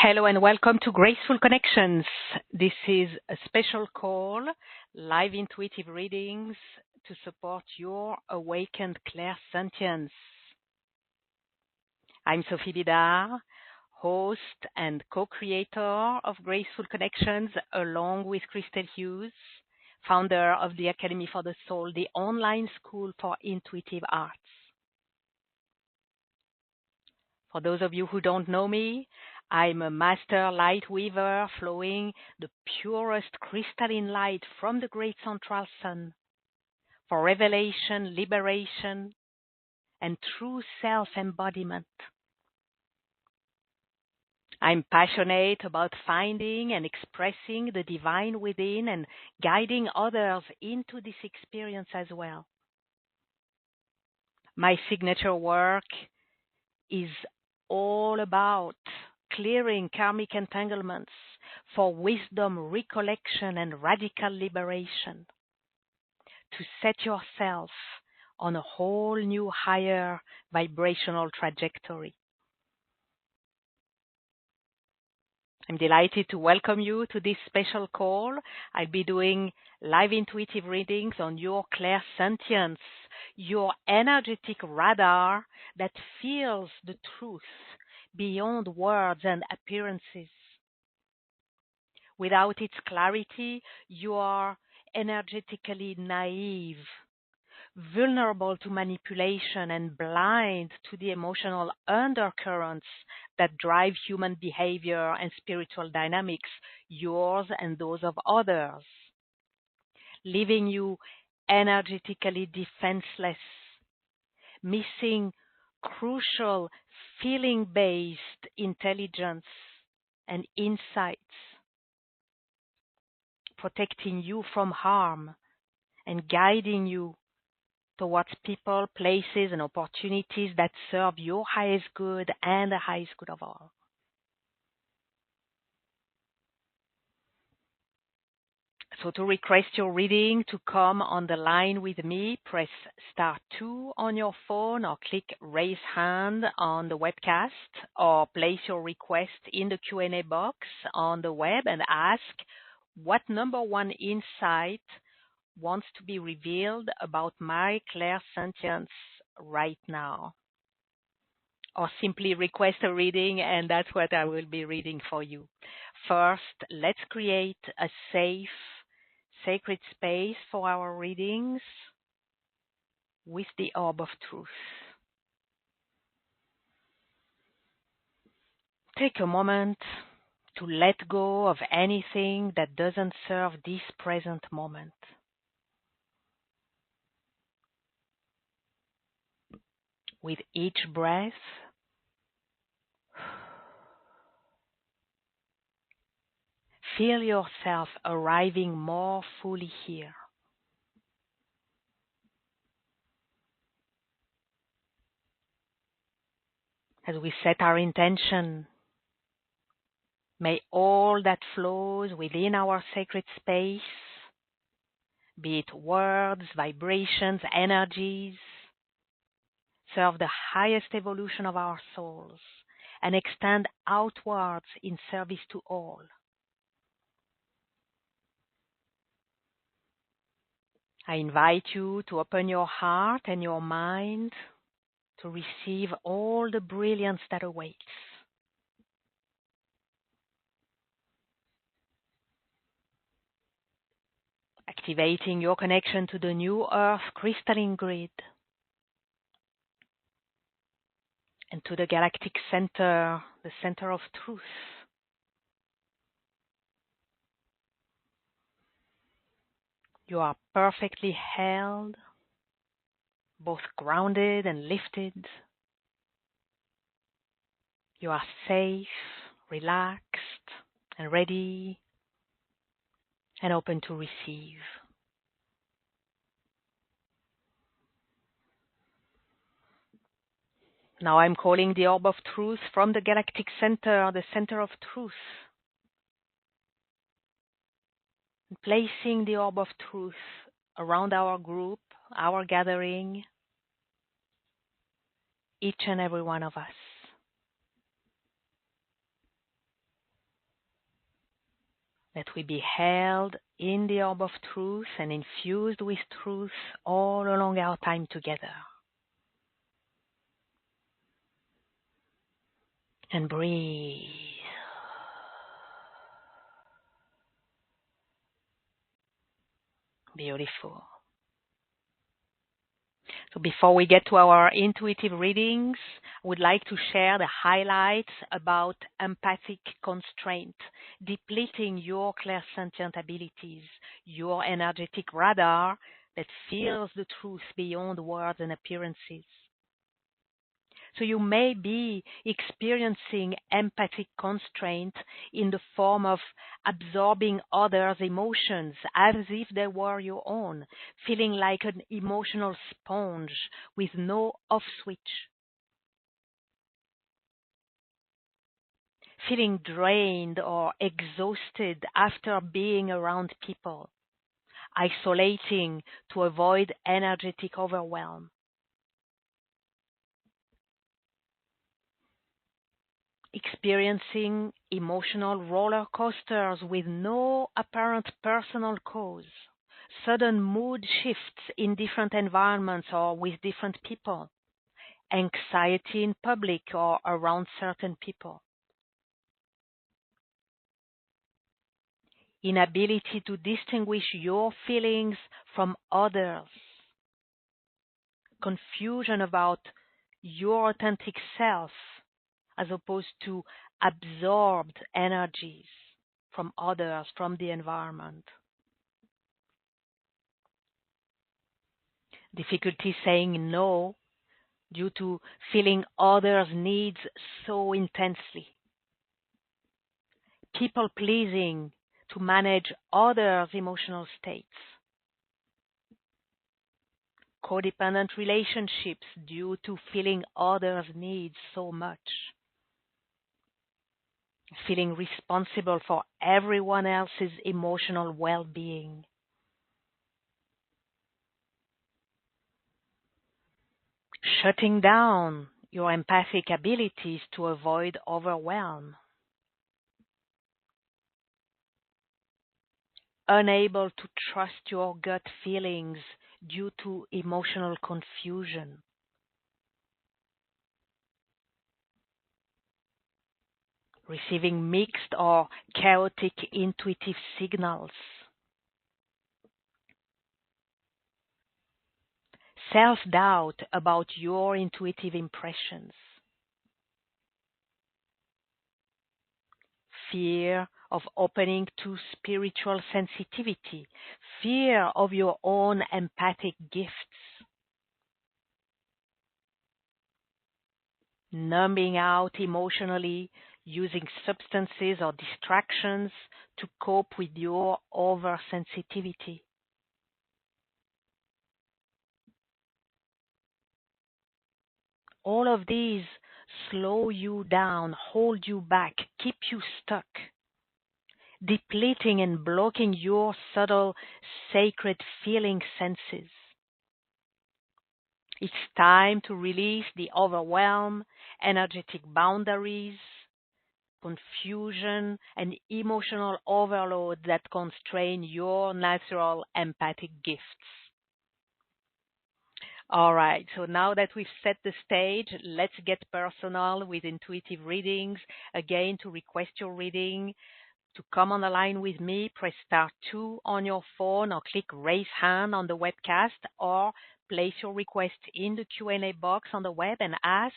Hello and welcome to Graceful Connections. This is a special call, live intuitive readings to support your awakened clairsentience. I'm Sophie Bidard, host and co-creator of Graceful Connections, along with Crystal Hughes, founder of the Academy for the Soul, the online school for intuitive arts. For those of you who don't know me, I'm a master light weaver flowing the purest crystalline light from the great central sun for revelation, liberation, and true self-embodiment. I'm passionate about finding and expressing the divine within and guiding others into this experience as well. My signature work is all about clearing karmic entanglements for wisdom, recollection, and radical liberation, to set yourself on a whole new higher vibrational trajectory. I'm delighted to welcome you to this special call. I'll be doing live intuitive readings on your clairsentience, your energetic radar that feels the truth beyond words and appearances. Without its clarity, you are energetically naive, vulnerable to manipulation, and blind to the emotional undercurrents that drive human behavior and spiritual dynamics, yours and those of others, leaving you energetically defenseless, missing crucial feeling-based intelligence and insights, protecting you from harm and guiding you towards people, places, and opportunities that serve your highest good and the highest good of all. So to request your reading to come on the line with me, press *2 on your phone or click raise hand on the webcast, or place your request in the Q&A box on the web and ask what number one insight wants to be revealed about my clairsentience right now. Or simply request a reading, and that's what I will be reading for you. First, let's create a safe, sacred space for our readings with the orb of truth. Take a moment to let go of anything that doesn't serve this present moment. With each breath, feel yourself arriving more fully here. As we set our intention, may all that flows within our sacred space, be it words, vibrations, energies, serve the highest evolution of our souls and extend outwards in service to all. I invite you to open your heart and your mind to receive all the brilliance that awaits. Activating your connection to the new earth crystalline grid and to the galactic center, the center of truth. You are perfectly held, both grounded and lifted. You are safe, relaxed, and ready and open to receive. Now I'm calling the orb of truth from the galactic center, the center of truth. And placing the orb of truth around our group, our gathering, each and every one of us. That we be held in the orb of truth and infused with truth all along our time together. And breathe. Beautiful. So before we get to our intuitive readings, I would like to share the highlights about empathic constraint, depleting your clairsentient abilities, your energetic radar that feels the truth beyond words and appearances. So you may be experiencing empathic constraint in the form of absorbing others' emotions as if they were your own, feeling like an emotional sponge with no off switch, feeling drained or exhausted after being around people, isolating to avoid energetic overwhelm. Experiencing emotional roller coasters with no apparent personal cause, sudden mood shifts in different environments or with different people, anxiety in public or around certain people, inability to distinguish your feelings from others, confusion about your authentic self, as opposed to absorbed energies from others, from the environment. Difficulty saying no due to feeling others' needs so intensely. People pleasing to manage others' emotional states. Codependent relationships due to feeling others' needs so much. Feeling responsible for everyone else's emotional well-being. Shutting down your empathic abilities to avoid overwhelm. Unable to trust your gut feelings due to emotional confusion. Receiving mixed or chaotic intuitive signals. Self-doubt about your intuitive impressions. Fear of opening to spiritual sensitivity. Fear of your own empathic gifts. Numbing out emotionally, using substances or distractions to cope with your oversensitivity. All of these slow you down, hold you back, keep you stuck, depleting and blocking your subtle, sacred feeling senses. It's time to release the overwhelm, energetic boundaries, confusion, and emotional overload that constrain your natural empathic gifts. All right, so now that we've set the stage, let's get personal with intuitive readings. Again, to request your reading, to come on the line with me, press *2 on your phone or click raise hand on the webcast, or place your request in the Q&A box on the web and ask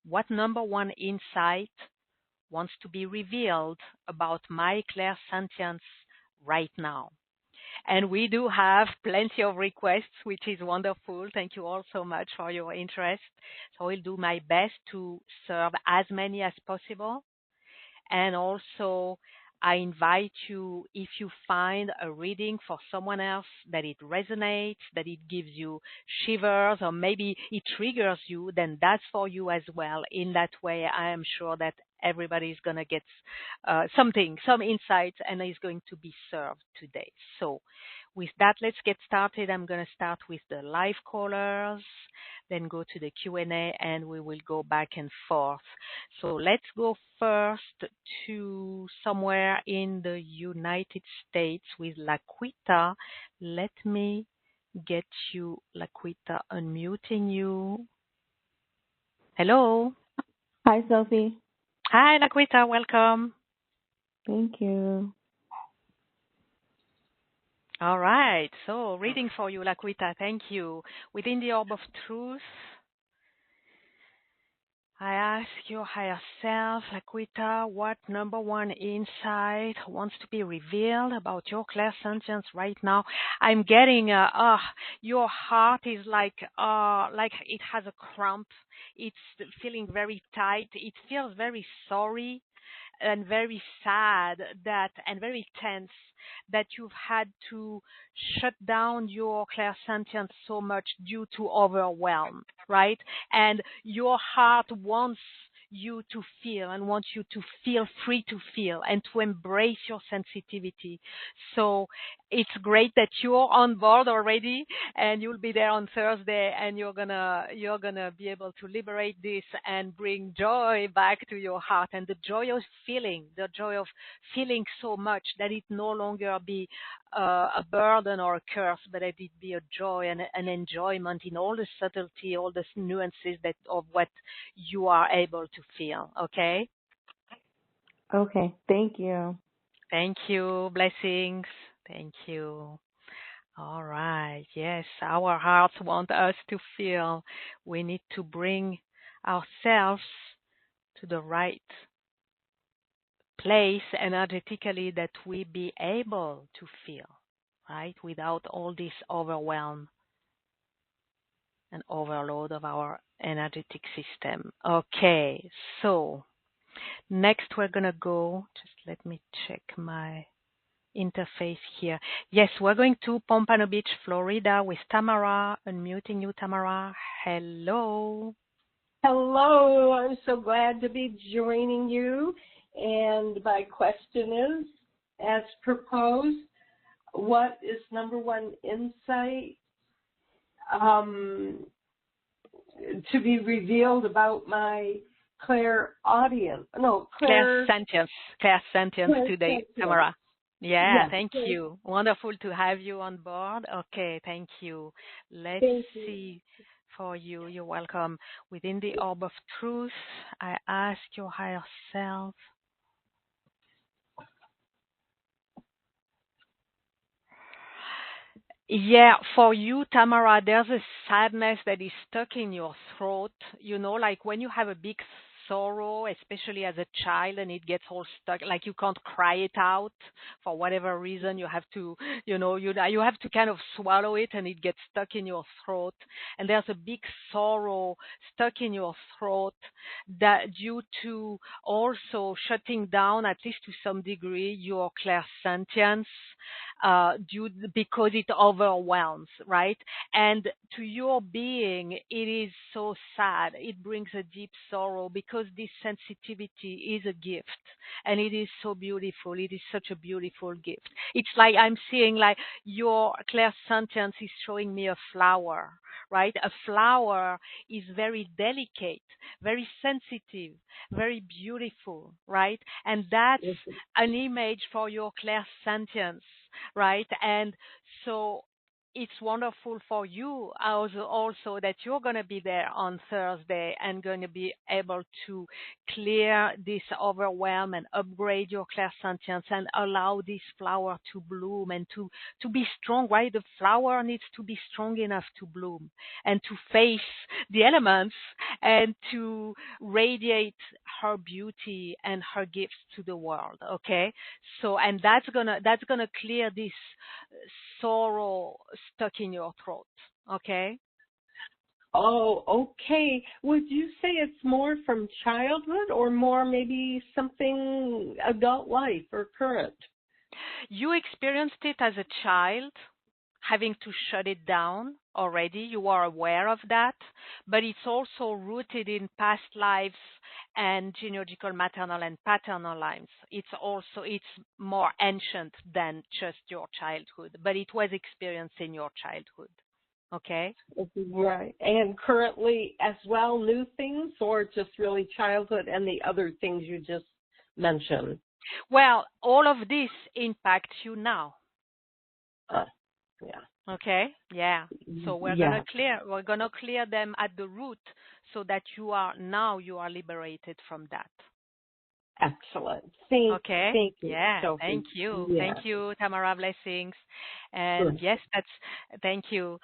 what number one insight wants to be revealed about my clairsentience right now. And we do have plenty of requests, which is wonderful. Thank you all so much for your interest. So I'll do my best to serve as many as possible. And also, I invite you, if you find a reading for someone else that it resonates, that it gives you shivers, or maybe it triggers you, then that's for you as well. In that way, I am sure that everybody's going to get something, some insights, and is going to be served today. So with that, let's get started. I'm going to start with the live callers, then go to the Q&A, and we will go back and forth. So let's go first to somewhere in the United States with Laquita. Let me get you, Laquita, unmuting you. Hello. Hi, Sophie. Hi, Laquita. Welcome. Thank you. All right. So reading for you, Laquita. Thank you. Within the orb of truth, I ask your higher self, Laquita, what number one insight wants to be revealed about your clairsentience right now? I'm getting, your heart is like it has a cramp. It's feeling very tight. It feels very sorry and very sad and very tense that you've had to shut down your clairsentience so much due to overwhelm, right? And your heart wants you to feel and wants you to feel free to feel and to embrace your sensitivity. So it's great that you're on board already and you'll be there on Thursday and you're gonna be able to liberate this and bring joy back to your heart, and the joy of feeling so much that it no longer be a burden or a curse, but that it be a joy and an enjoyment in all the subtlety, all the nuances of what you are able to feel. Okay? Okay. Thank you. Thank you. Blessings. Thank you. All right. Yes, our hearts want us to feel. We need to bring ourselves to the right place energetically that we be able to feel, right? Without all this overwhelm and overload of our energetic system. Okay, so next we're going to go, just let me check my interface here. Yes, we're going to Pompano Beach, Florida with Tamara. Unmuting you, Tamara. Hello. Hello, I'm so glad to be joining you. And my question is, as proposed, what is number one insight to be revealed about my clairsentience today, Tamara. Yeah, thank you. Wonderful to have you on board. Okay, thank you. Let's see for you. You're welcome. Within the orb of truth, I ask your higher self. Yeah, for you, Tamara, there's a sadness that is stuck in your throat. You know, like when you have a big sorrow, especially as a child, and it gets all stuck, like you can't cry it out for whatever reason. You have to, you have to kind of swallow it, and it gets stuck in your throat. And there's a big sorrow stuck in your throat that due to also shutting down, at least to some degree, your clairsentience. Because it overwhelms, right? And to your being, it is so sad. It brings a deep sorrow because this sensitivity is a gift, and it is so beautiful. It is such a beautiful gift. It's like I'm seeing like your clairsentience is showing me a flower, right? A flower is very delicate, very sensitive, very beautiful, right? And that's an image for your clairsentience, right? And so it's wonderful for you also that you're going to be there on Thursday and going to be able to clear this overwhelm and upgrade your clairsentience and allow this flower to bloom and to be strong, right? The flower needs to be strong enough to bloom and to face the elements and to radiate her beauty and her gifts to the world, okay? So, and that's gonna clear this sorrow stuck in your throat, okay? Oh, okay. Would you say it's more from childhood or more maybe something adult life or current? You experienced it as a child, having to shut it down, already. You are aware of that, but it's also rooted in past lives and genealogical maternal and paternal lines. It's more ancient than just your childhood, but it was experienced in your childhood. Okay? Right. And currently as well, new things, or just really childhood and the other things you just mentioned? Well, all of this impacts you now. Yeah. Okay? Yeah. So we're Yeah. gonna clear them at the root so that you are liberated from that. Excellent. Okay. Thank you, Yeah. Sophie. Thank you. Yeah. Thank you, Tamara. Blessings. And Good. yes, thank you.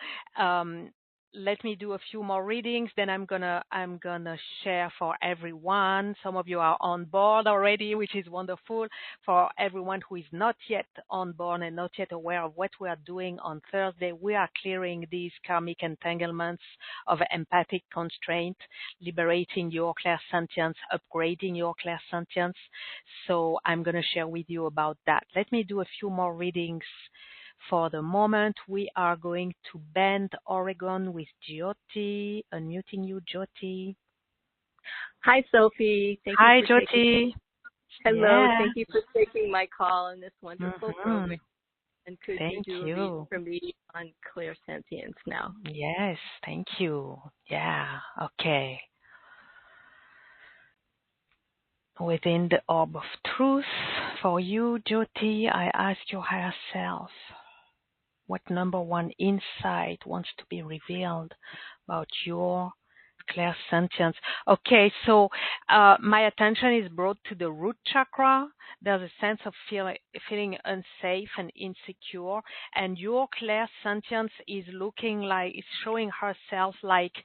Let me do a few more readings, then I'm gonna share for everyone. Some of you are on board already, which is wonderful. For everyone who is not yet on board and not yet aware of what we are doing on Thursday, we are clearing these karmic entanglements of empathic constraint, liberating your clairsentience, upgrading your clairsentience. So I'm gonna share with you about that. Let me do a few more readings. For the moment, we are going to Bend, Oregon with Jyoti. Unmuting you, Jyoti. Hi, Sophie. Hi, Jyoti. Hello. Yeah. Thank you for taking my call on this wonderful program. And could Thank you do a reading for me on Clairsentience now? Yes, thank you. Yeah, okay. Within the orb of truth, for you, Jyoti, I ask your higher self, what number one insight wants to be revealed about your clairsentience? Okay, so my attention is brought to the root chakra. There's a sense of feeling unsafe and insecure, and your clairsentience is showing herself like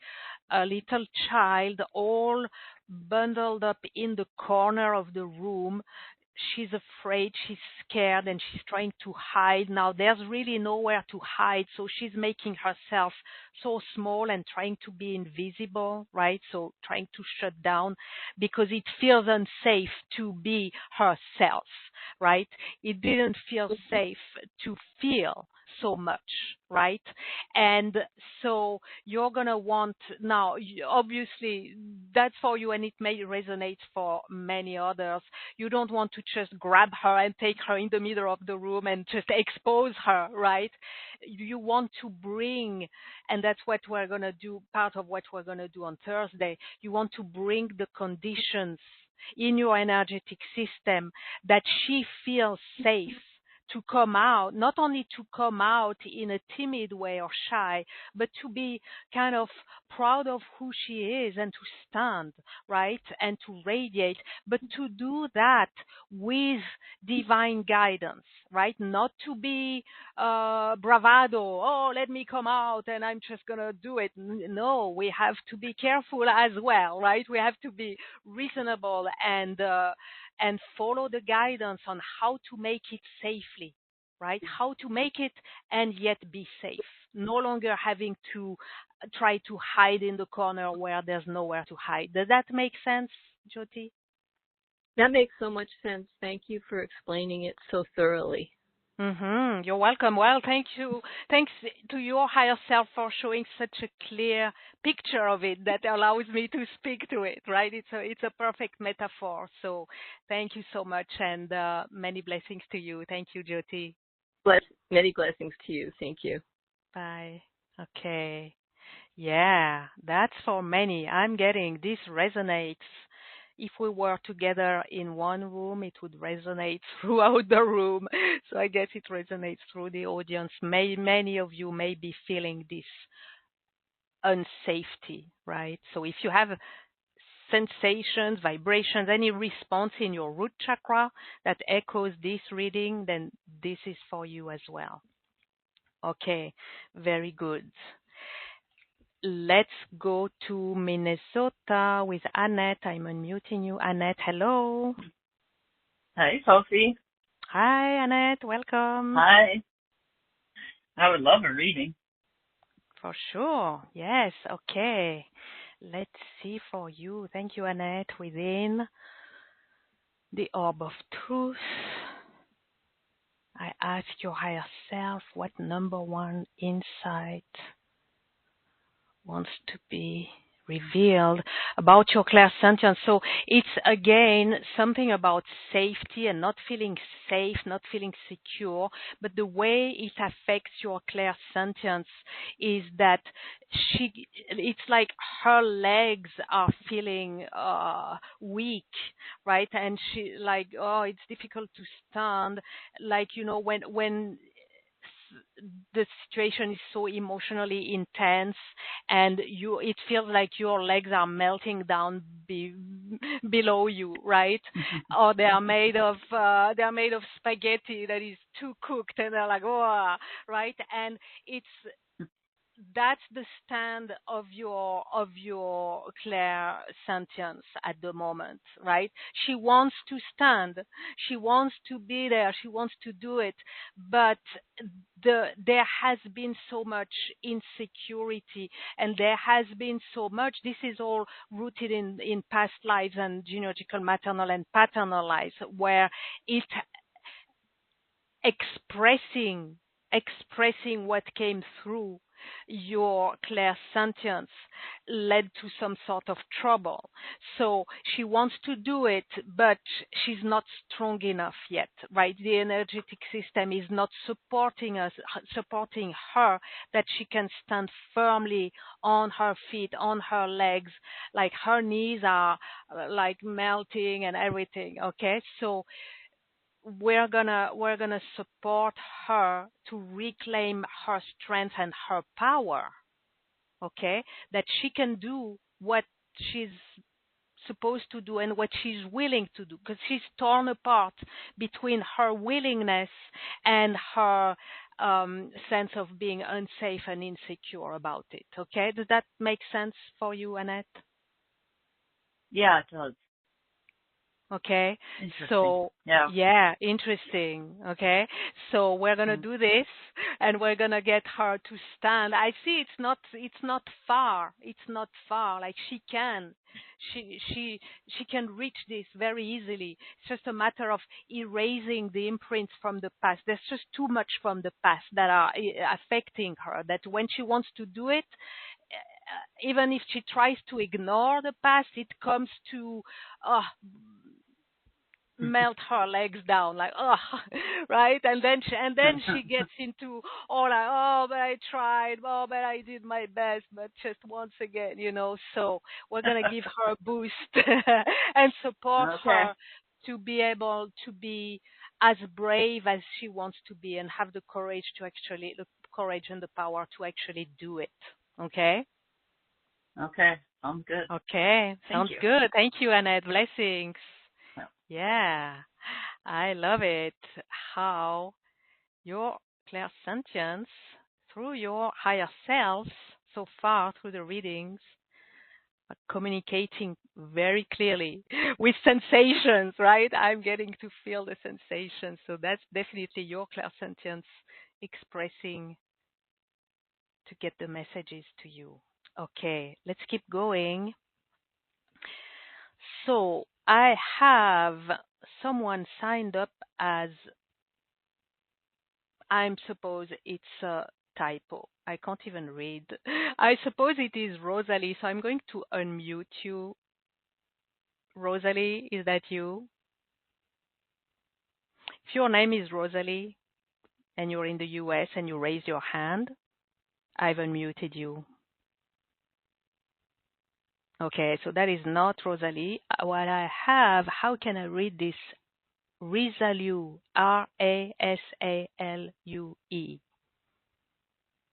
a little child, all bundled up in the corner of the room. She's afraid, she's scared, and she's trying to hide. Now, there's really nowhere to hide, so she's making herself so small and trying to be invisible, right? So trying to shut down because it feels unsafe to be herself, right? It didn't feel safe to feel so much, right? And so you're going to want, now, obviously, that's for you, and it may resonate for many others. You don't want to just grab her and take her in the middle of the room and just expose her, right? You want to bring, and that's what we're going to do, part of what we're going to do on Thursday, you want to bring the conditions in your energetic system that she feels safe to come out, not only to come out in a timid way or shy, but to be kind of proud of who she is and to stand, right, and to radiate, but to do that with divine guidance, right, not to be bravado, oh, let me come out and I'm just going to do it. No, we have to be careful as well, right? We have to be reasonable and follow the guidance on how to make it safely, right? How to make it and yet be safe. No longer having to try to hide in the corner where there's nowhere to hide. Does that make sense, Jyoti? That makes so much sense. Thank you for explaining it so thoroughly. You're welcome. Well, thank you. Thanks to your higher self for showing such a clear picture of it that allows me to speak to it, right? It's a perfect metaphor. So thank you so much, and many blessings to you. Thank you, Jyoti. Many blessings to you. Thank you. Bye. Okay. Yeah, that's for many. I'm getting this resonates. If we were together in one room, it would resonate throughout the room. So I guess it resonates through the audience. Many of you may be feeling this unsafety, right? So if you have sensations, vibrations, any response in your root chakra that echoes this reading, then this is for you as well. Okay, very good. Let's go to Minnesota with Annette. I'm unmuting you. Annette, hello. Hi, Sophie. Hi, Annette. Welcome. Hi. I would love a reading. For sure. Yes. Okay. Let's see for you. Thank you, Annette. Within the orb of truth, I ask your higher self, what number one insight wants to be revealed about your clairsentience. So it's again something about safety and not feeling safe, not feeling secure, but the way it affects your clairsentience is that it's like her legs are feeling weak, right? And she like, oh, it's difficult to stand. Like, when the situation is so emotionally intense and it feels like your legs are melting down below you, right? Or they are made of spaghetti that is too cooked and they're like, oh, right? And that's the stand of your clairsentience at the moment, right? She wants to stand, she wants to be there, she wants to do it, but there has been so much insecurity, and there has been so much. This is all rooted in past lives and genealogical, maternal, and paternal lives, where it expressing what came through your clairsentience led to some sort of trouble. So she wants to do it, but she's not strong enough yet, right? The energetic system is not supporting her, that she can stand firmly on her feet, on her legs, like her knees are like melting and everything, okay? So we're gonna support her to reclaim her strength and her power, okay? That she can do what she's supposed to do and what she's willing to do, because she's torn apart between her willingness and her sense of being unsafe and insecure about it, okay? Does that make sense for you, Annette? Yeah, it does. Okay, Interesting. so yeah, interesting. Okay, so we're gonna do this, and we're gonna get her to stand. I see it's not far. It's not far. Like she can reach this very easily. It's just a matter of erasing the imprints from the past. There's just too much from the past that are affecting her. That when she wants to do it, even if she tries to ignore the past, it comes to melt her legs down, like, oh, right? And then she gets into all like, oh, but I tried, oh, but I did my best, but just once again, So we're gonna give her a boost and support her to be able to be as brave as she wants to be, and have the courage and the power to actually do it. Okay. Okay. Sounds good. Okay. Sounds good. Thank you, Annette. Blessings. Yeah, I love it. How your clairsentience through your higher self so far through the readings are communicating very clearly with sensations, right? I'm getting to feel the sensations. So that's definitely your clairsentience expressing to get the messages to you. Okay, let's keep going. So I have someone signed up as, I'm suppose it's a typo. I can't even read. I suppose it is Rosalie, so I'm going to unmute you. Rosalie, is that you? If your name is Rosalie and you're in the US and you raise your hand, I've unmuted you. Okay, so that is not Rosalie. What I have, how can I read this? Risalue, R-A-S-A-L-U-E.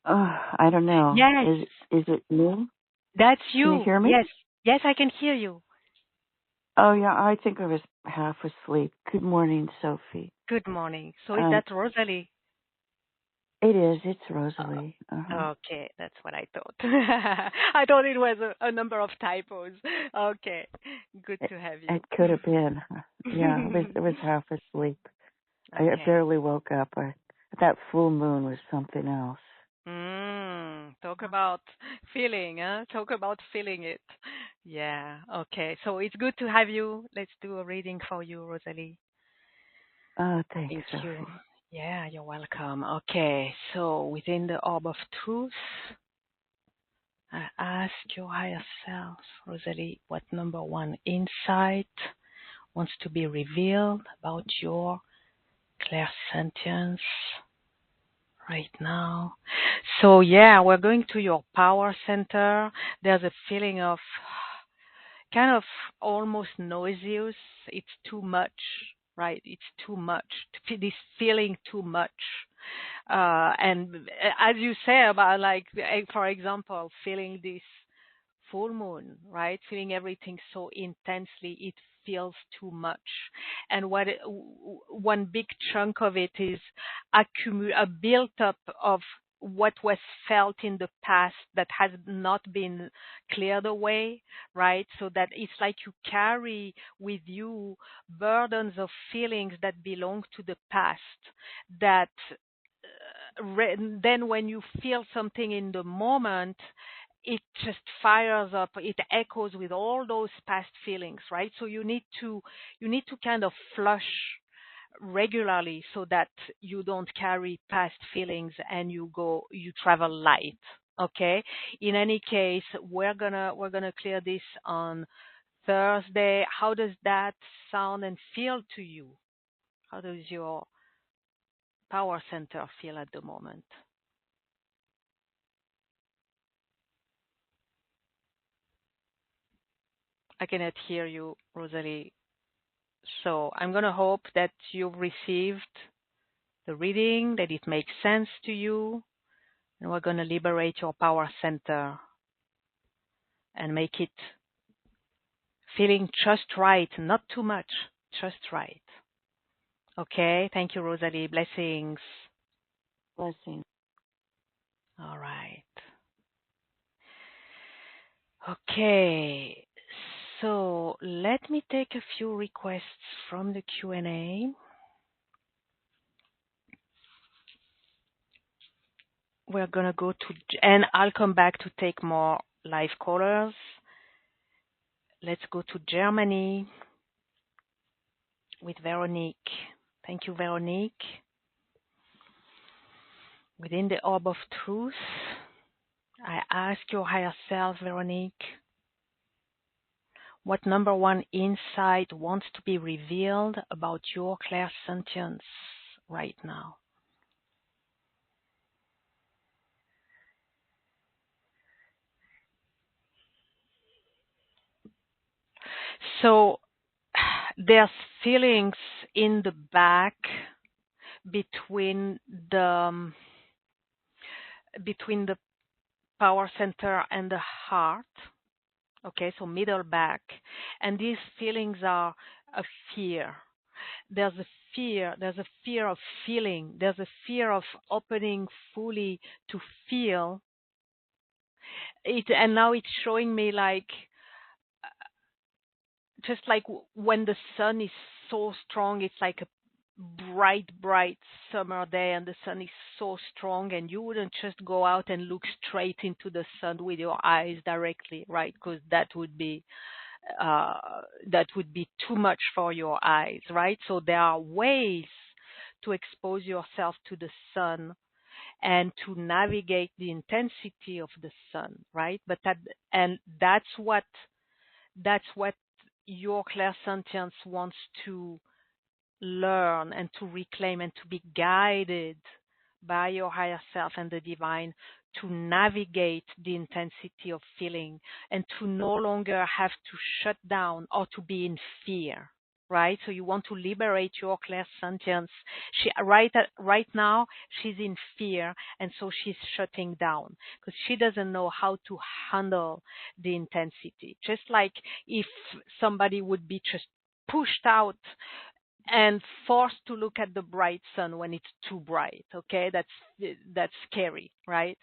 I don't know. Yes. Is it me? That's you. Can you hear me? Yes, I can hear you. Oh, yeah, I think I was half asleep. Good morning, Sophie. Good morning. So is that Rosalie? It is. It's Rosalie. Okay, that's what I thought. I thought it was a number of typos. Okay, good to have you. It could have been. Yeah, it was half asleep. Okay. I barely woke up. That full moon was something else. Talk about feeling, huh? Talk about feeling it. Yeah, okay. So it's good to have you. Let's do a reading for you, Rosalie. Oh, thank Sophie. you. Yeah, you're welcome. Okay, so within the orb of truth, I ask your higher self, Rosalie, what number one insight wants to be revealed about your clairsentience right now. So yeah, we're going to your power center. There's a feeling of kind of almost nauseous. It's too much, right? It's too much. This feeling too much. And as you say about like, for example, feeling this full moon, right? Feeling everything so intensely, it feels too much. And one big chunk of it is a built-up of what was felt in the past that has not been cleared away, right? So that it's like you carry with you burdens of feelings that belong to the past that then when you feel something in the moment, it just fires up, it echoes with all those past feelings, right? So you need to kind of flush regularly so that you don't carry past feelings and you travel light. Okay? In any case, we're gonna clear this on Thursday. How does that sound and feel to you? How does your power center feel at the moment? I cannot hear you, Rosalie. So I'm going to hope that you've received the reading, that it makes sense to you, and we're going to liberate your power center and make it feeling just right, not too much, just right. Okay, thank you, Rosalie. Blessings. Blessings. All right. Okay, so let me take a few requests from the Q&A. We're going to go to, and I'll come back to take more live callers. Let's go to Germany with Veronique. Thank you, Veronique. Within the orb of truth, I ask your higher self, Veronique, what number one insight wants to be revealed about your clairsentience right now? So there's feelings in the back between the power center and the heart. Okay, so middle back. And these feelings are a fear. There's a fear of feeling. There's a fear of opening fully to feel it. And now it's showing me like, just like when the sun is so strong, it's like a bright summer day and the sun is so strong and you wouldn't just go out and look straight into the sun with your eyes directly, right? Because that would be too much for your eyes, right? So there are ways to expose yourself to the sun and to navigate the intensity of the sun, right? But that's what your clairsentience wants to learn and to reclaim and to be guided by your higher self and the divine to navigate the intensity of feeling and to no longer have to shut down or to be in fear, right? So you want to liberate your clairsentience. Right now, she's in fear, and so she's shutting down because she doesn't know how to handle the intensity. Just like if somebody would be just pushed out and forced to look at the bright sun when it's too bright. Okay, that's scary, right?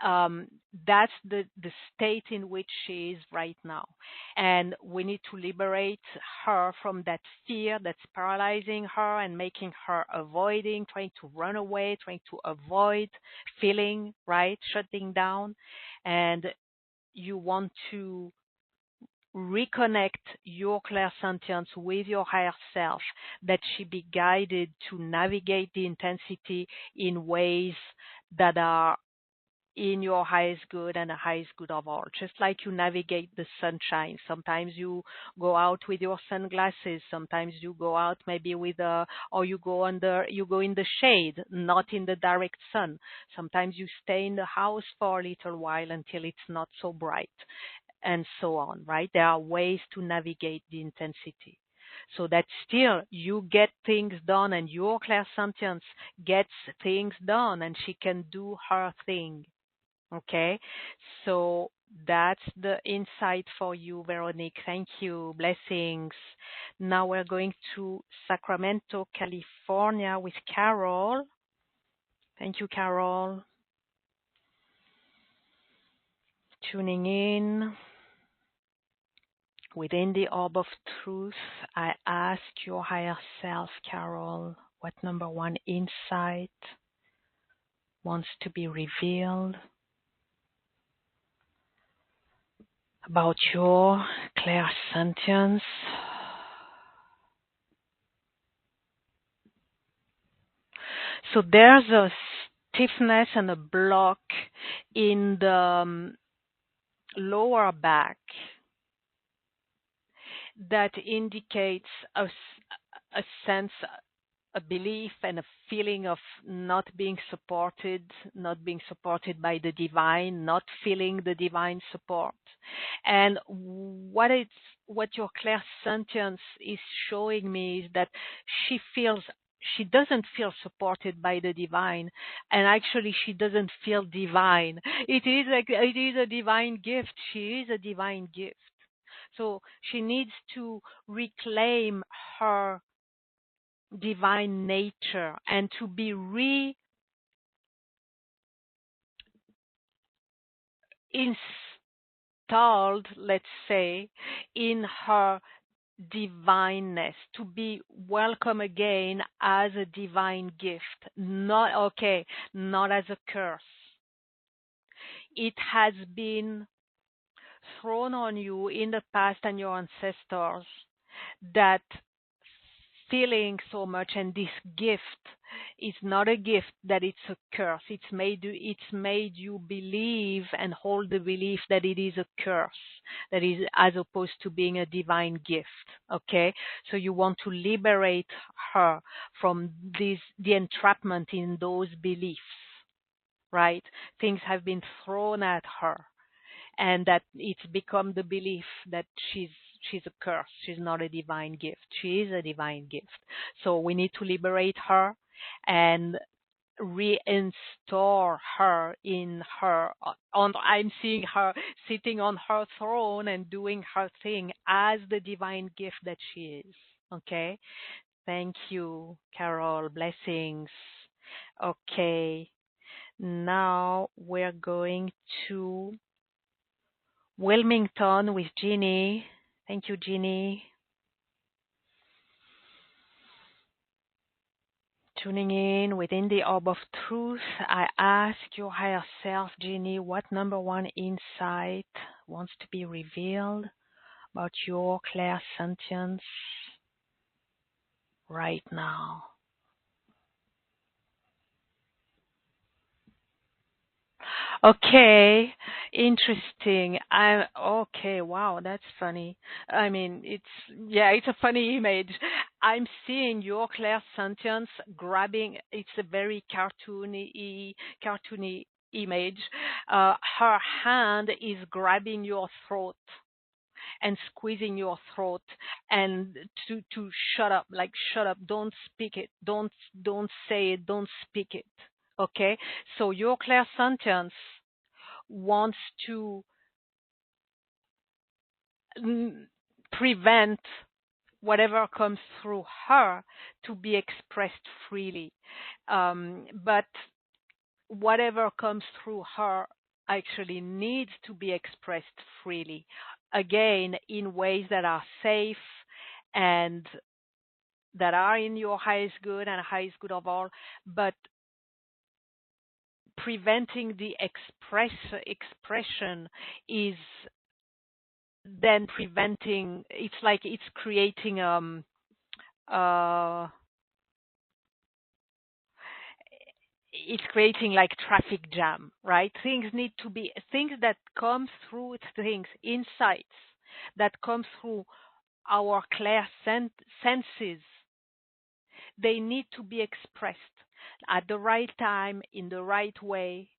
That's the state in which she is right now, and we need to liberate her from that fear that's paralyzing her and making her trying to run away, trying to avoid feeling, right, shutting down. And you want to reconnect your clairsentience with your higher self, that she be guided to navigate the intensity in ways that are in your highest good and the highest good of all. Just like you navigate the sunshine. Sometimes you go out with your sunglasses. Sometimes you go out maybe with or you go in the shade, not in the direct sun. Sometimes you stay in the house for a little while until it's not so bright, and so on, right? There are ways to navigate the intensity, so that still you get things done and your clairsentience gets things done and she can do her thing. Okay, so that's the insight for you, Veronique. Thank you. Blessings. Now we're going to Sacramento, California with Carol. Thank you, Carol. Tuning in. Within the orb of truth, I ask your higher self, Carol, what number one insight wants to be revealed about your clairsentience. So there's a stiffness and a block in the lower back that indicates a sense, a belief and a feeling of not being supported by the divine, not feeling the divine support. And what your clairsentience is showing me is that she doesn't feel supported by the divine, and actually she doesn't feel divine. It is a divine gift. She is a divine gift. So she needs to reclaim her divine nature and to be reinstalled, let's say, in her divineness, to be welcome again as a divine gift, not as a curse. It has been thrown on you in the past and your ancestors that feeling so much, and this gift is not a gift, that it's a curse. It's made you believe and hold the belief that it is a curse, that is, as opposed to being a divine gift. Okay, so you want to liberate her from the entrapment in those beliefs, right? Things have been thrown at her, and that it's become the belief that she's a curse. She's not a divine gift. She is a divine gift. So we need to liberate her and reinstall her in her. I'm seeing her sitting on her throne and doing her thing as the divine gift that she is. Okay. Thank you, Carol. Blessings. Okay. Now we're going to Wilmington with Jeannie. Thank you, Jeannie. Tuning in within the orb of truth, I ask your higher self, Jeannie, what number one insight wants to be revealed about your clairsentience right now? Okay, interesting. Okay, wow, that's funny. I mean, it's a funny image. I'm seeing your clairsentience grabbing. It's a very cartoony image. Her hand is grabbing your throat and squeezing your throat, and to shut up, like shut up, don't speak it, don't say it, don't speak it. Okay, so your clairsentience wants to prevent whatever comes through her to be expressed freely, but whatever comes through her actually needs to be expressed freely, again, in ways that are safe and that are in your highest good and highest good of all, but preventing the expression is then preventing. It's like it's creating it's creating like traffic jam, right? Things that come through things, insights that come through our senses. They need to be expressed at the right time, in the right way,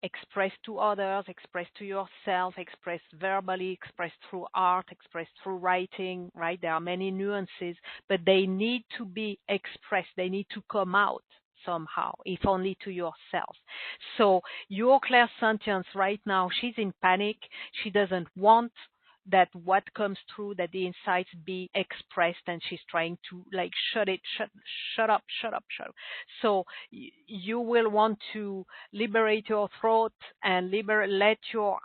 expressed to others, expressed to yourself, expressed verbally, expressed through art, expressed through writing, right? There are many nuances, but they need to be expressed. They need to come out somehow, if only to yourself. So your clairsentience right now, she's in panic. She doesn't want that what comes through, that the insights be expressed, and she's trying to like shut up. So you will want to liberate your throat and let your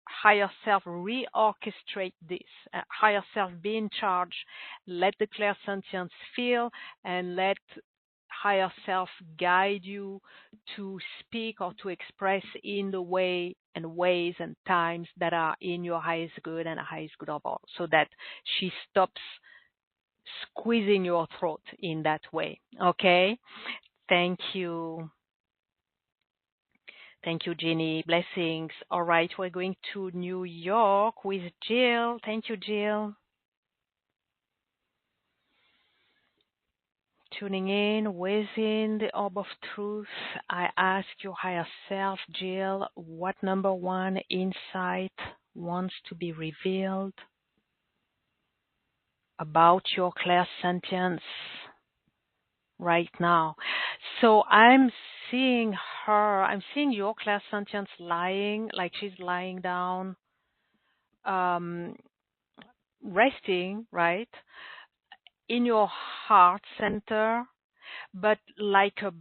higher self reorchestrate this. Higher self be in charge. Let the clairsentience feel, and let higher self guide you to speak or to express in the way and ways and times that are in your highest good and highest good of all, so that she stops squeezing your throat in that way. Okay? Thank you. Thank you, Jeannie. Blessings. All right, we're going to New York with Jill. Thank you, Jill. Tuning in within the orb of truth, I ask your higher self, Jill, what number one insight wants to be revealed about your clairsentience right now? So I'm seeing your clairsentience lying, like she's lying down, resting, right, in your heart center, but like a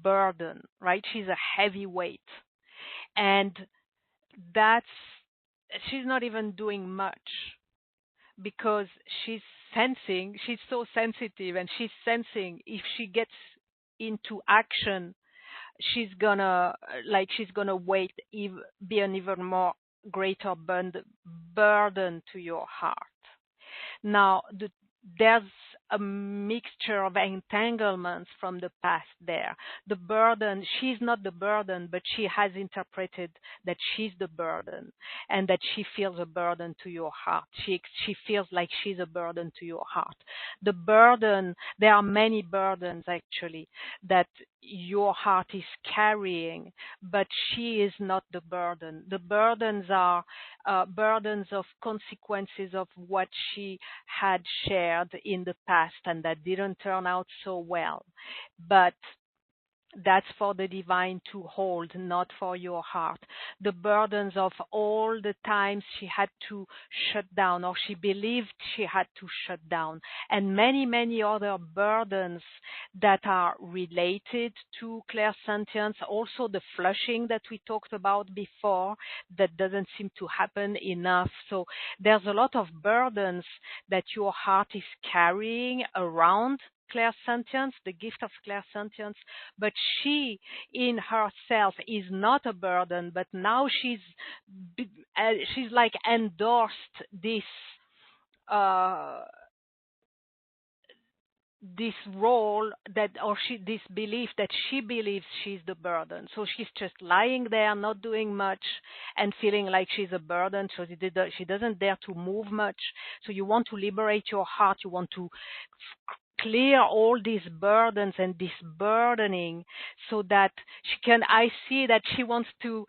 burden, right? She's a heavy weight, and she's not even doing much, because she's so sensitive, and she's sensing if she gets into action, she's gonna be an even more greater burden to your heart. Now, there's a mixture of entanglements from the past there. The burden, she's not the burden, but she has interpreted that she's the burden, and that she feels a burden to your heart. She feels like she's a burden to your heart. The burden, there are many burdens actually that your heart is carrying, but she is not the burden. The burdens are burdens of consequences of what she had shared in the past, and that didn't turn out so well. But that's for the divine to hold, not for your heart. The burdens of all the times she had to shut down, or she believed she had to shut down, and many, many other burdens that are related to clairsentience. Also the flushing that we talked about before, that doesn't seem to happen enough. So there's a lot of burdens that your heart is carrying around clairsentience, the gift of clairsentience, but she in herself is not a burden, but now she's like endorsed this this role this belief that she believes she's the burden. So she's just lying there, not doing much, and feeling like she's a burden. So she doesn't dare to move much. So you want to liberate your heart. You want to clear all these burdens and this burdening, so that I see that she wants to,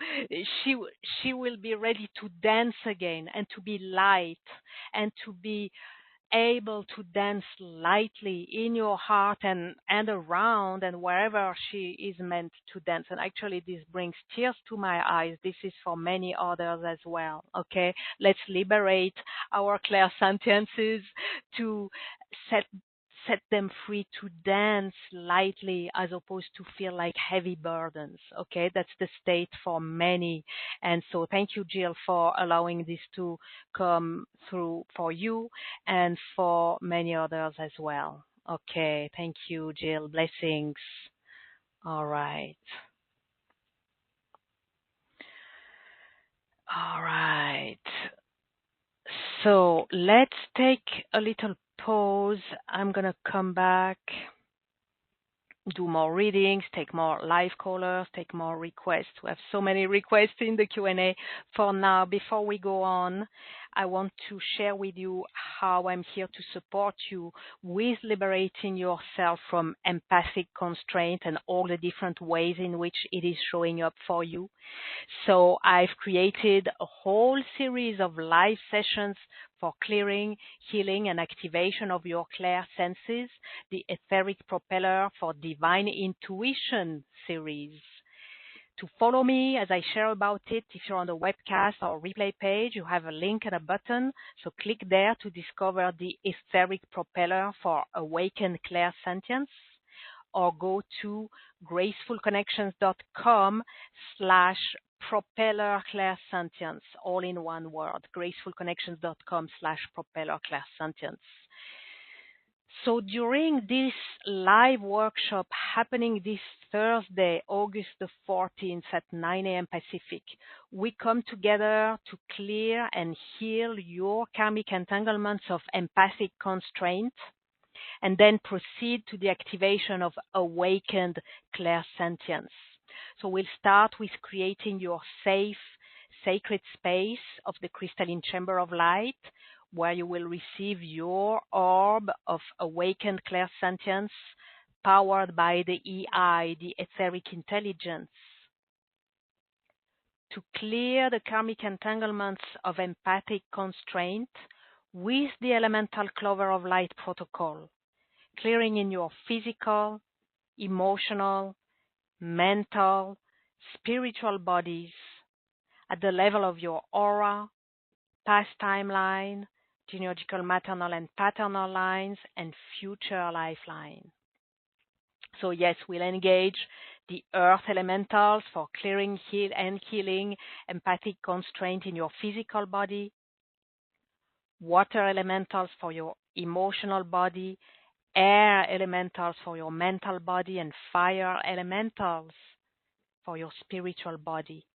she will be ready to dance again, and to be light, and to be able to dance lightly in your heart and around and wherever she is meant to dance. And actually this brings tears to my eyes. This is for many others as well. Okay, let's liberate our clairsentiences to set them free to dance lightly, as opposed to feel like heavy burdens. Okay, that's the state for many. And so thank you, Jill, for allowing this to come through for you and for many others as well. Okay, thank you, Jill. Blessings. All right. All right. So let's take a little pause. I'm going to come back do more readings, take more live callers, take more requests. We have so many requests in the Q&A. For now, before we go on, I want to share with you how I'm here to support you with liberating yourself from empathic constraint and all the different ways in which it is showing up for you. So I've created a whole series of live sessions for clearing, healing, and activation of your clairsenses, the Etheric Propeller for Divine Intuition series. To follow me as I share about it, if you're on the webcast or replay page, you have a link and a button. So click there to discover the Etheric Propeller for Awakened Clairsentience, or go to gracefulconnections.com/propeller clairsentience, all in one word, gracefulconnections.com/propeller clairsentience. So during this live workshop happening this Thursday, August the 14th at 9 a.m. Pacific, we come together to clear and heal your karmic entanglements of empathic constraint, and then proceed to the activation of awakened clairsentience. So we'll start with creating your safe, sacred space of the crystalline chamber of light, where you will receive your orb of awakened clairsentience, powered by the EI, the etheric intelligence. To clear the karmic entanglements of empathic constraint with the elemental clover of light protocol, clearing in your physical, emotional, mental, spiritual bodies, at the level of your aura, past timeline, genealogical maternal and paternal lines, and future lifeline. So yes, we'll engage the earth elementals for clearing, healing empathic constraint in your physical body, water elementals for your emotional body, air elementals for your mental body, and fire elementals for your spiritual body.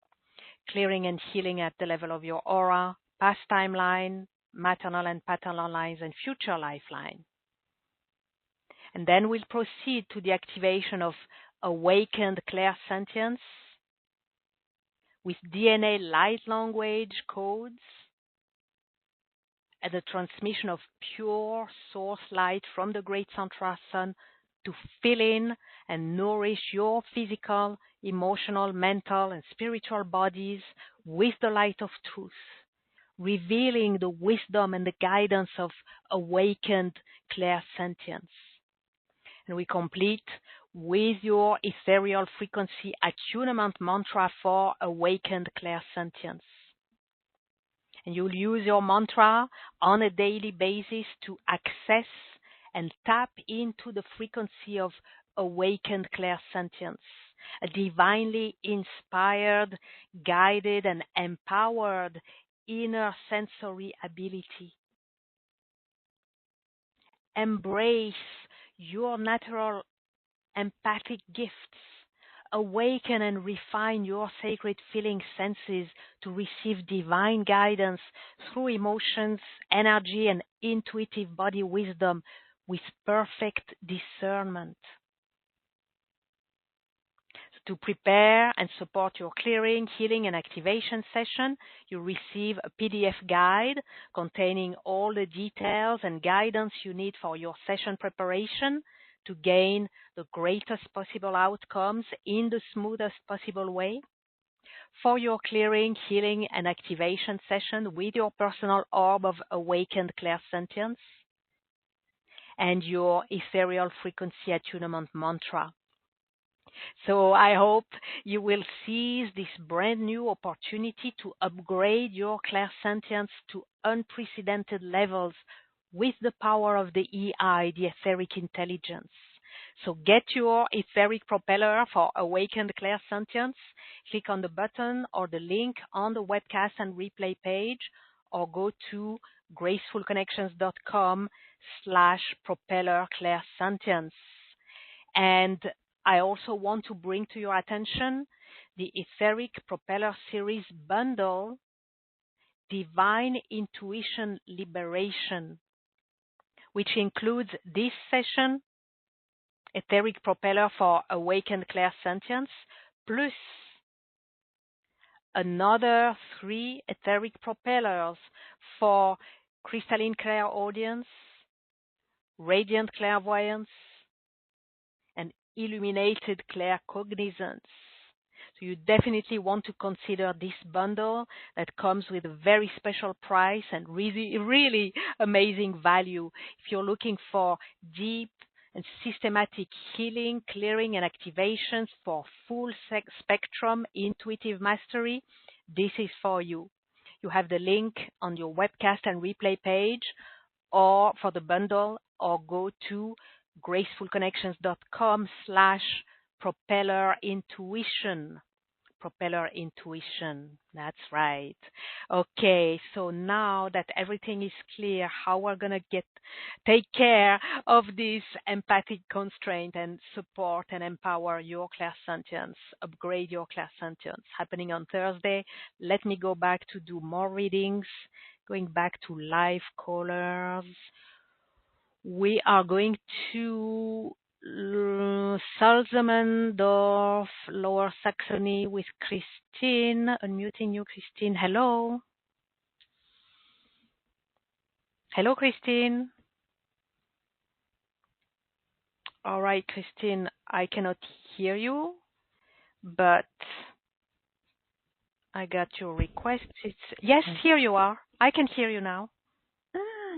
Clearing and healing at the level of your aura, past timeline, maternal and paternal lines, and future lifeline. And then we'll proceed to the activation of awakened clairsentience with DNA light language codes and the transmission of pure source light from the great central sun to fill in and nourish your physical, emotional, mental, and spiritual bodies with the light of truth, revealing the wisdom and the guidance of awakened clairsentience. And we complete with your ethereal frequency attunement mantra for awakened clairsentience. And you'll use your mantra on a daily basis to access and tap into the frequency of awakened clairsentience, a divinely inspired, guided, and empowered inner sensory ability. Embrace your natural empathic gifts. Awaken and refine your sacred feeling senses to receive divine guidance through emotions, energy, and intuitive body wisdom with perfect discernment. To prepare and support your clearing, healing, and activation session, you receive a PDF guide containing all the details and guidance you need for your session preparation to gain the greatest possible outcomes in the smoothest possible way. For your clearing, healing, and activation session with your personal orb of awakened clairsentience and your ethereal frequency attunement mantra. So I hope you will seize this brand new opportunity to upgrade your clairsentience to unprecedented levels with the power of the EI, the etheric intelligence. So get your etheric propeller for awakened clairsentience. Click on the button or the link on the webcast and replay page, or go to gracefulconnections.com/propeller clairsentience. And I also want to bring to your attention the Etheric Propeller Series bundle, Divine Intuition Liberation, which includes this session, Etheric Propeller for Awakened Clairsentience, plus another 3 Etheric Propellers for Crystalline Clairaudience, Radiant Clairvoyance, and Illuminated Claircognizance. So you definitely want to consider this bundle that comes with a very special price and really, really amazing value. If you're looking for deep and systematic healing, clearing, and activations for full spectrum intuitive mastery, this is for you. You have the link on your webcast and replay page, or for the bundle, or go to gracefulconnections.com/propeller intuition. Propeller intuition. That's right. Okay, so now that everything is clear, how we're gonna take care of this empathic constraint and support and empower your clairsentience, upgrade your clairsentience, happening on Thursday. Let me go back to do more readings. Going back to live callers. We are going to Salzamendorf, Lower Saxony with Christine. Unmuting you, Christine. Hello. Hello, Christine. All right, Christine, I cannot hear you, but I got your request. Yes, here you are. I can hear you now.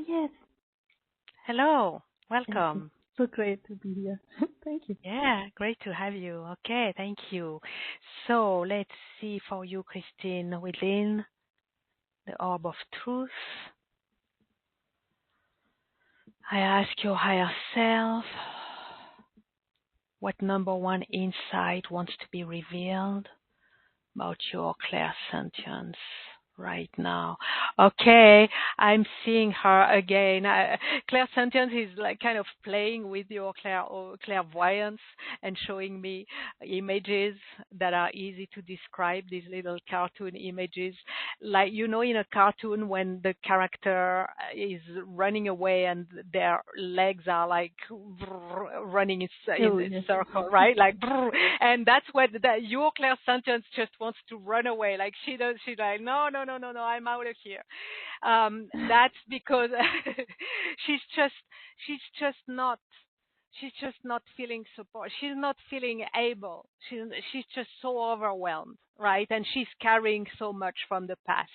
Yes. Hello. Welcome. So great to be here. Thank you. Yeah, great to have you. Okay, thank you. So let's see for you, Christine, within the orb of truth. I ask your higher self, what number 1 insight wants to be revealed about your clairsentience right now? Okay, I'm seeing her again. Clairsentience is like kind of playing with your clairvoyance and showing me images that are easy to describe, these little cartoon images. Like, you know, in a cartoon when the character is running away and their legs are like running in a circle, right? Like, and that's what your clairsentience just wants to run away. Like she's like, no, I'm out of here. That's because she's just not feeling support. She's not feeling able. She's just so overwhelmed, right? And she's carrying so much from the past.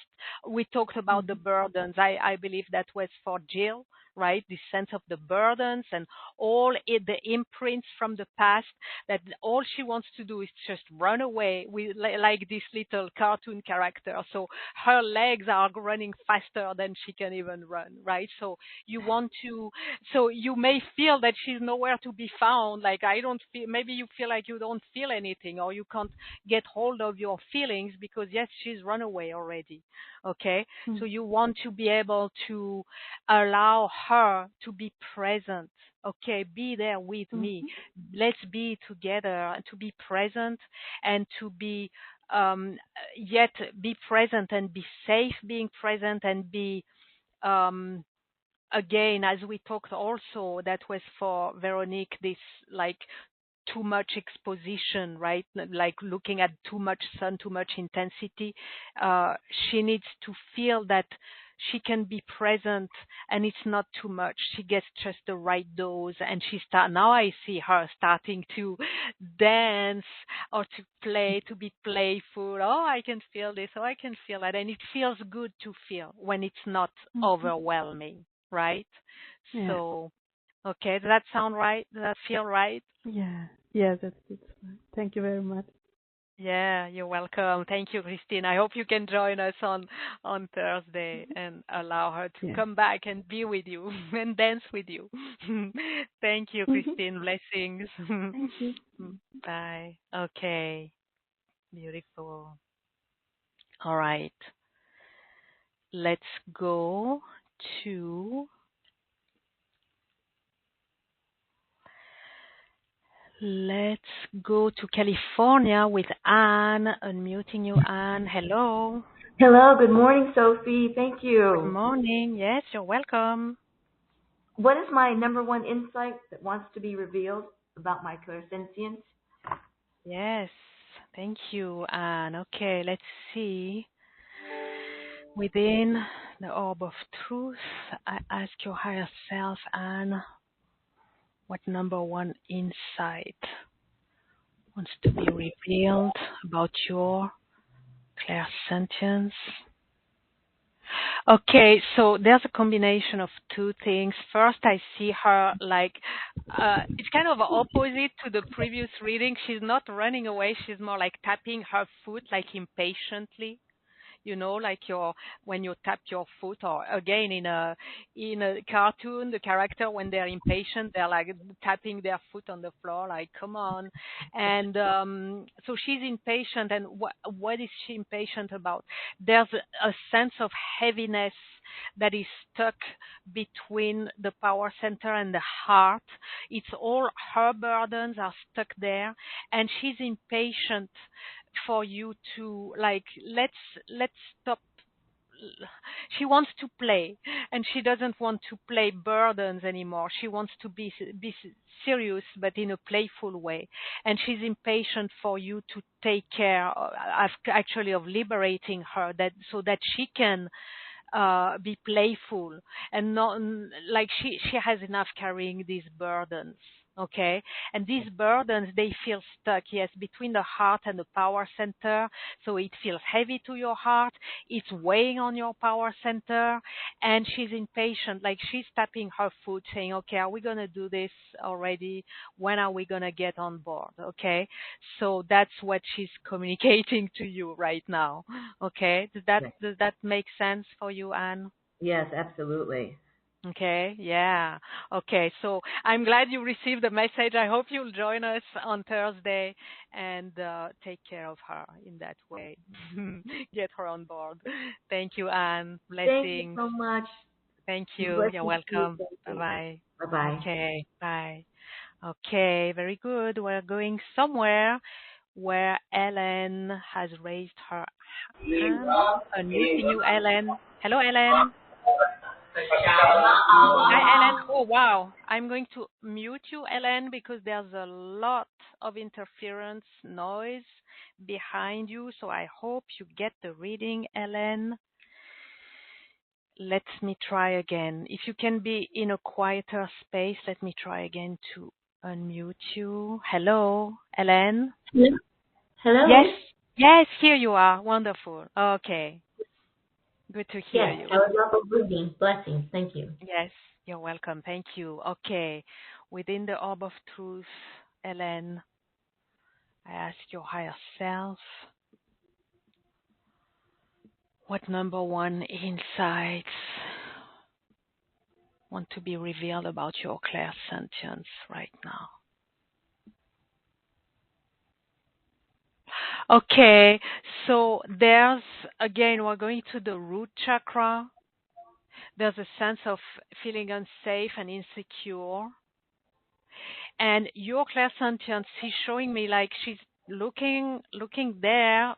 We talked about the burdens. I believe that was for Jill, right? The sense of the burdens and all the imprints from the past, that all she wants to do is just run away with like this little cartoon character. So her legs are running faster than she can even run, right? So you may feel that she's nowhere to be found. Like, maybe you feel like you don't feel anything, or you can't get hold of your feelings because yes, she's run away already. Okay. So you want to be able to allow her to be present. Okay, be there with me. Let's be together, to be present and to be yet be present and be safe being present and be again, as we talked also, that was for Veronique, this like too much exposition, right? Like looking at too much sun, too much intensity. She needs to feel that she can be present and it's not too much. She gets just the right dose, and now I see her starting to dance or to play, to be playful. Oh, I can feel this. Oh, I can feel that. And it feels good to feel when it's not overwhelming, right? Yeah. So, okay, does that sound right? Does that feel right? Yeah, that's fine. Thank you very much. Yeah, you're welcome. Thank you, Christine. I hope you can join us on Thursday and allow her to come back and be with you and dance with you. Thank you, Christine. Blessings. Thank you. Bye. Okay. Beautiful. All right. Let's go to California with Anne. Unmuting you, Anne. Hello. Hello. Good morning, Sophie. Thank you. Good morning. Yes, you're welcome. What is my number 1 insight that wants to be revealed? about my clairsentience. Yes, thank you, Anne. Okay, let's see. Within the orb of truth, I ask your higher self, Anne, what number one insight wants to be revealed about your clairsentience? Okay, so there's a combination of two things. First, I see her like, it's kind of opposite to the previous reading. She's not running away. She's more like tapping her foot like impatiently. You know, like when you tap your foot, or again in a cartoon, the character, when they're impatient, they're like tapping their foot on the floor, like come on. And so she's impatient. And what is she impatient about? There's a sense of heaviness that is stuck between the power center and the heart. It's all her burdens are stuck there, and she's impatient for you to like let's stop. She wants to play, and she doesn't want to play burdens anymore. She wants to be serious, but in a playful way. And she's impatient for you to take care actually of liberating her, that so that she can be playful and not like she has enough carrying these burdens. Okay, and these burdens, they feel stuck, yes, between the heart and the power center. So it feels heavy to your heart, it's weighing on your power center, and she's impatient, like she's tapping her foot saying, okay, are we going to do this already? When are we going to get on board? Okay, so that's what she's communicating to you right now. Okay, does that make sense for you, Anne? Yes, absolutely. Okay, yeah. Okay, so I'm glad you received the message. I hope you'll join us on Thursday and take care of her in that way. Get her on board. Thank you, Anne. Blessings. Thank you so much. Thank you. Blessings. You're welcome. Bye-bye. Bye-bye. Okay, bye. Okay, very good. We're going somewhere where Ellen has raised her hand. Unmuting you, Ellen. Hello, Ellen. Hi, Ellen. Oh, wow. I'm going to mute you, Ellen, because there's a lot of interference noise behind you. So I hope you get the reading, Ellen. Let me try again. If you can be in a quieter space, let me try again to unmute you. Hello, Ellen. Hello? Yes, here you are. Wonderful. Okay. Good to hear you. Yes, I would love a reading. Blessings. Thank you. Yes, you're welcome. Thank you. Okay. Within the orb of truth, Ellen, I ask your higher self, what number one insights want to be revealed about your clairsentience right now? Okay, so there's, again, we're going to the root chakra. There's a sense of feeling unsafe and insecure. And your clairsentience, she's showing me like she's looking there,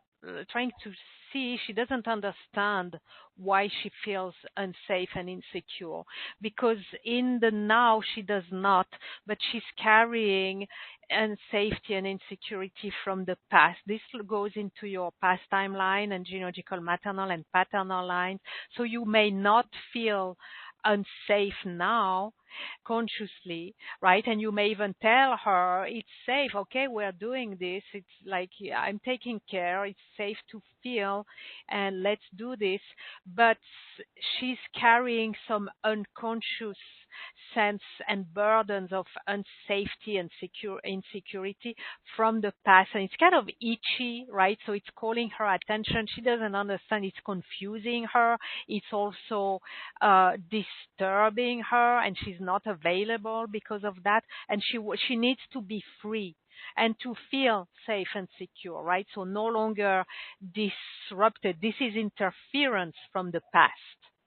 trying to see. She doesn't understand why she feels unsafe and insecure, because in the now she does not, but she's carrying unsafety and insecurity from the past. This goes into your past timeline and genealogical, maternal and paternal lines. So you may not feel unsafe now consciously, right? And you may even tell her it's safe. Okay, we're doing this. It's like I'm taking care. It's safe to feel, and let's do this. But she's carrying some unconscious sense and burdens of unsafety and insecurity from the past, and it's kind of itchy, right? So it's calling her attention. She doesn't understand. It's confusing her. It's also disturbing her, and she's not available because of that. And she needs to be free and to feel safe and secure, right? So no longer disrupted. This is interference from the past,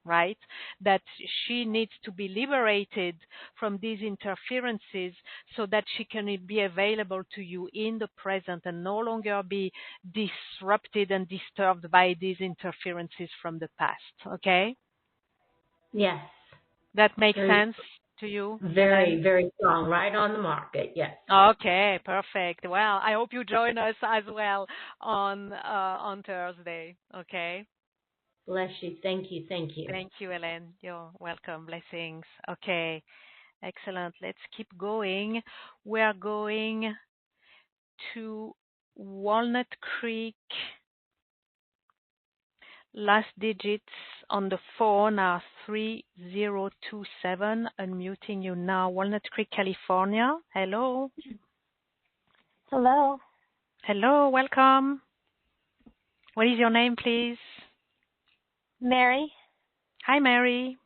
right? That she needs to be liberated from these interferences so that she can be available to you in the present and no longer be disrupted and disturbed by these interferences from the past, okay? Yes. That makes sense to you? Very, very strong. Right on the market. Yes. Okay, perfect. Well, I hope you join us as well on Thursday. Okay. Bless you. Thank you. Thank you. Thank you, Ellen. You're welcome. Blessings. Okay. Excellent. Let's keep going. We are going to Walnut Creek. Last digits on the phone are 3027. Unmuting you now. Walnut Creek, California. Hello. Hello. Hello. Welcome. What is your name, please? Mary. Hi, Mary.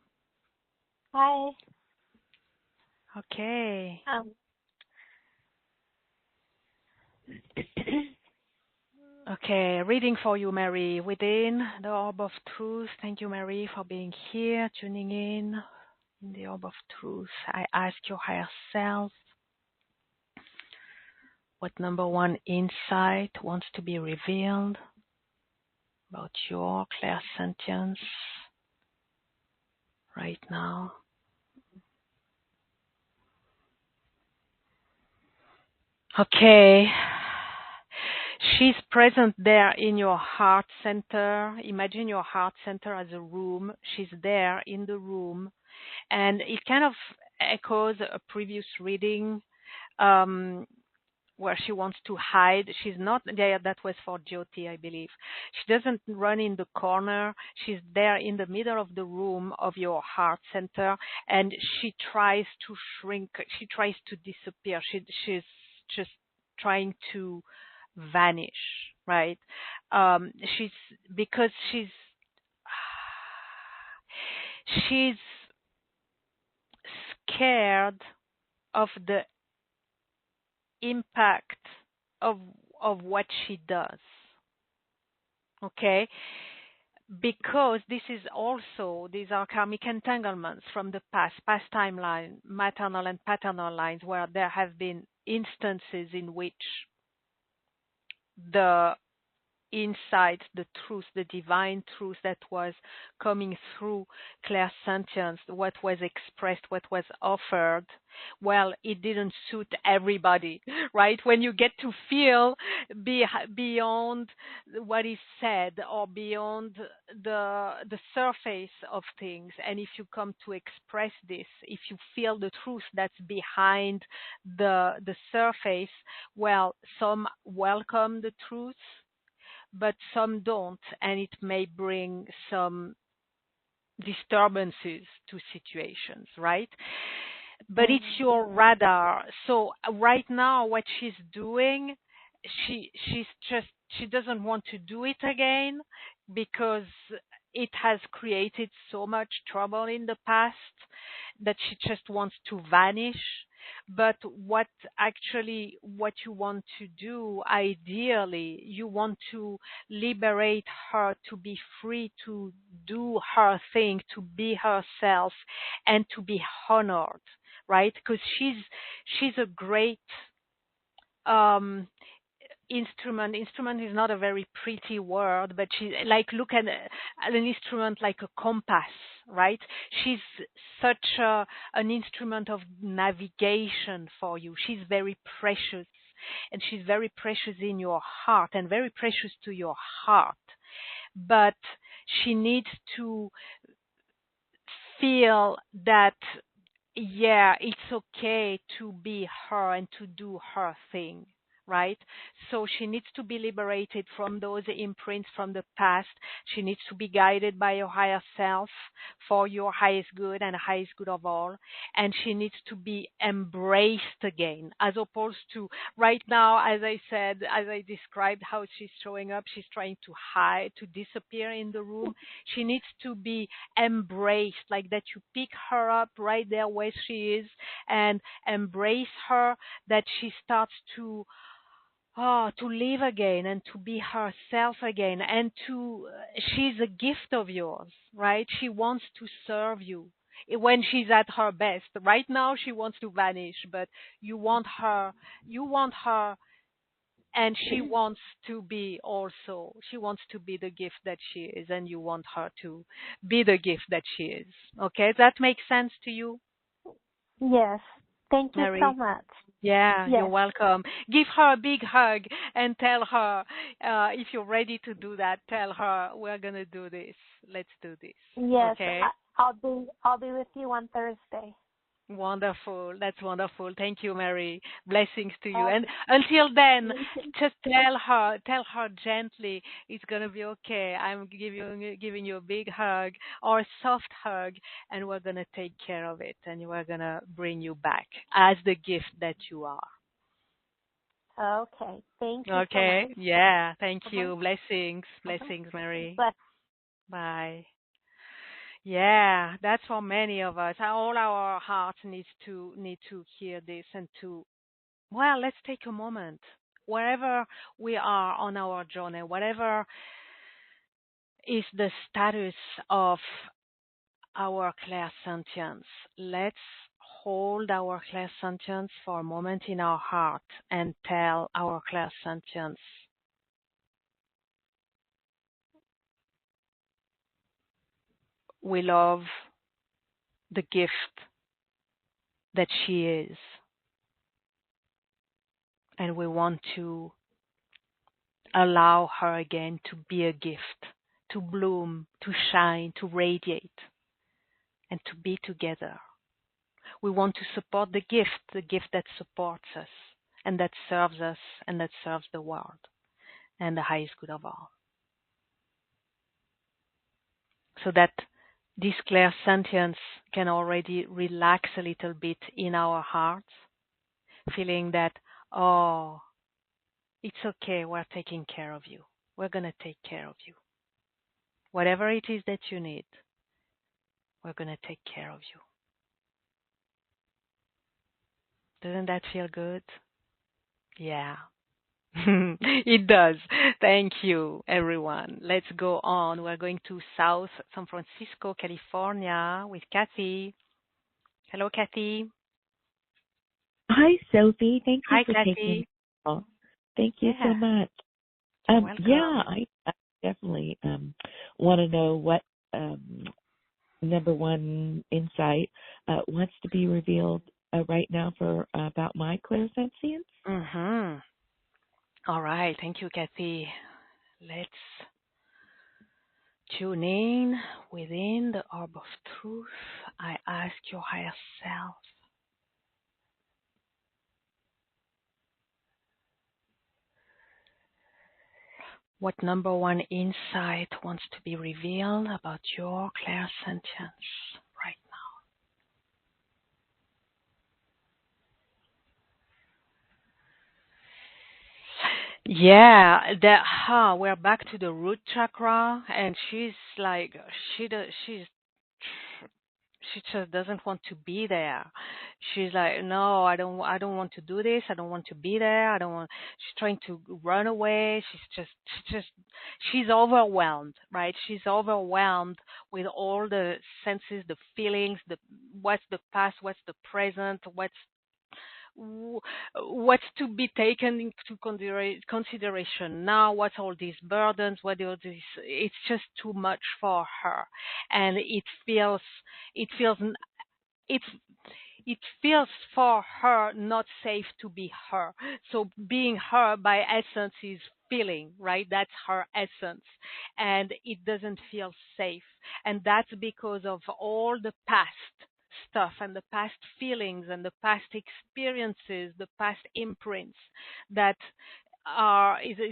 Hi. Okay. Okay, reading for you, Mary. Within the Orb of Truth. Thank you, Mary, for being here, tuning in the Orb of Truth. I ask your higher self, what number one insight wants to be revealed about your clairsentience right now? Okay. She's present there in your heart center. Imagine your heart center as a room. She's there in the room. And it kind of echoes a previous reading where she wants to hide. She's not there. That was for Jyoti, I believe. She doesn't run in the corner. She's there in the middle of the room of your heart center. And she tries to shrink. She tries to disappear. She's just trying to vanish, right? Because she's scared of the impact of what she does. Okay? Because these are karmic entanglements from the past timeline, maternal and paternal lines, where there have been instances in which the insight, the truth, the divine truth that was coming through clairsentience, what was expressed, what was offered, well, it didn't suit everybody, right? When you get to feel beyond what is said or beyond the surface of things, and if you come to express this, if you feel the truth that's behind the surface, well, some welcome the truth, but some don't, and it may bring some disturbances to situations, right? But it's your radar. So right now, what she's doing, she doesn't want to do it again because it has created so much trouble in the past that she just wants to vanish. But what you want to do, ideally, you want to liberate her to be free to do her thing, to be herself, and to be honored, right? Because she's a great instrument. Instrument is not a very pretty word, but she look at an instrument like a compass, right? She's such an instrument of navigation for you. She's very precious, and she's very precious in your heart and very precious to your heart. But she needs to feel that, yeah, it's okay to be her and to do her thing, right? So she needs to be liberated from those imprints from the past. She needs to be guided by your higher self for your highest good and highest good of all. And she needs to be embraced again, as opposed to right now, as I said, as I described how she's showing up, she's trying to hide, to disappear in the room. She needs to be embraced, like that you pick her up right there where she is and embrace her, that she starts to live again and to be herself again, and she's a gift of yours, right? She wants to serve you when she's at her best. Right now she wants to vanish, but you want her, and she wants to be the gift that she is, and you want her to be the gift that she is. Okay, that makes sense to you? Yes. Thank you Mary? so much. Yeah, you're Yes. welcome. Give her a big hug and tell her, if you're ready to do that, tell her we're gonna do this. Let's do this. Yes. Okay? I'll be with you on Thursday. Wonderful. That's wonderful. Thank you, Mary. Blessings to you. And Okay. until then, just tell her gently, it's gonna be okay. I'm giving you a big hug or a soft hug, and we're gonna take care of it, and we're gonna bring you back as the gift that you are. Okay. Thank you so Okay? much. Yeah. Thank Uh-huh. you. Blessings. Uh-huh. Blessings, Mary. Bless. Bye. Yeah, that's for many of us. All our hearts need to hear this and to, well, let's take a moment. Wherever we are on our journey, whatever is the status of our clairsentience, let's hold our clairsentience for a moment in our heart and tell our clairsentience, we love the gift that she is, and we want to allow her again to be a gift, to bloom, to shine, to radiate, and to be together. We want to support the gift that supports us, and that serves us, and that serves the world, and the highest good of all. So that this clairsentience can already relax a little bit in our hearts, feeling that, oh, it's okay, we're taking care of you. We're going to take care of you. Whatever it is that you need, we're going to take care of you. Doesn't that feel good? Yeah. It does. Thank you, everyone. Let's go on. We're going to South San Francisco, California with Kathy. Hello, Kathy. Hi, Sophie. Thank you Hi, for taking Kathy. the call. Thank you so Yeah, much. you're welcome. Yeah, I definitely want to know what number one insight wants to be revealed right now for about my clairsentience. Mm-hmm. All right. Thank you, Kathy. Let's tune in within the orb of truth. I ask your higher self, what number one insight wants to be revealed about your clairsentience right now? Yeah, we're back to the root chakra, and she's like, she just doesn't want to be there. She's like, no, I don't want to do this. I don't want to be there. I don't want. She's trying to run away. She's overwhelmed, right? She's overwhelmed with all the senses, the feelings, what's the past, what's the present, what's to be taken into consideration now, what's all these burdens, what all this, it's just too much for her, and it feels it it feels for her not safe to be her. So being her by essence is feeling, right? That's her essence. And it doesn't feel safe. And that's because of all the past stuff and the past feelings and the past experiences, the past imprints that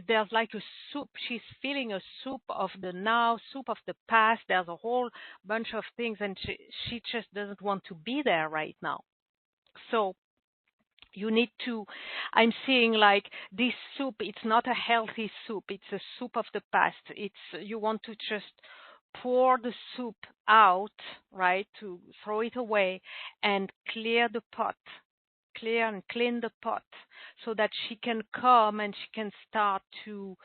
there's like a soup. She's feeling a soup of the now, soup of the past. There's a whole bunch of things, and she just doesn't want to be there right now. So you need to, I'm seeing like this soup, it's not a healthy soup. It's a soup of the past. You want to just pour the soup out, right? To throw it away and clear the pot. Clear and clean the pot so that she can come and she can start to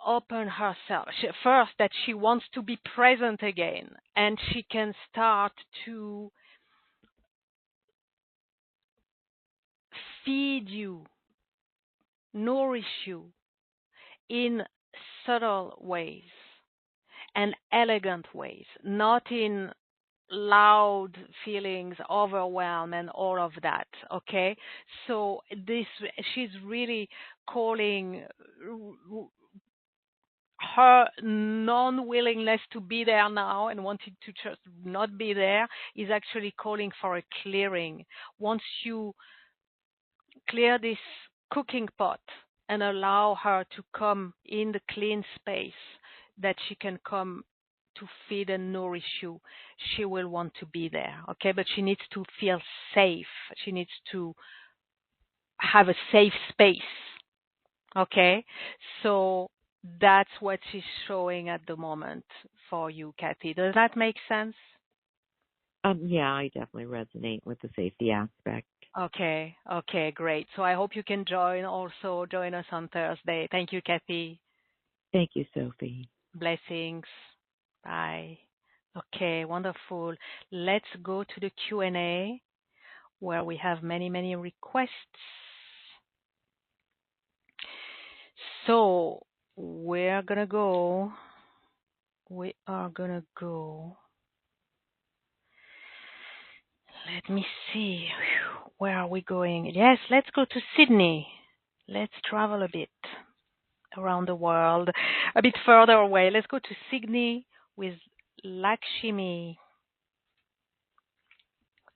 open herself. First, that she wants to be present again, and she can start to feed you, nourish you in subtle ways and elegant ways, not in loud feelings, overwhelm, and all of that. Okay, so she's really calling her non-willingness to be there now and wanting to just not be there is actually calling for a clearing. Once you clear this cooking pot and allow her to come in the clean space that she can come to feed and nourish you, she will want to be there, okay? But she needs to feel safe. She needs to have a safe space, okay? So that's what she's showing at the moment for you, Kathy. Does that make sense? Yeah, I definitely resonate with the safety aspect. Okay, great. So I hope you can join us on Thursday. Thank you, Kathy. Thank you, Sophie. Blessings. Bye. Okay, wonderful. Let's go to the Q&A where we have many, many requests. So we are going to go. Let me see. Where are we going? Yes, let's go to Sydney. Let's travel a bit around the world, a bit further away. Let's go to Sydney with Lakshmi.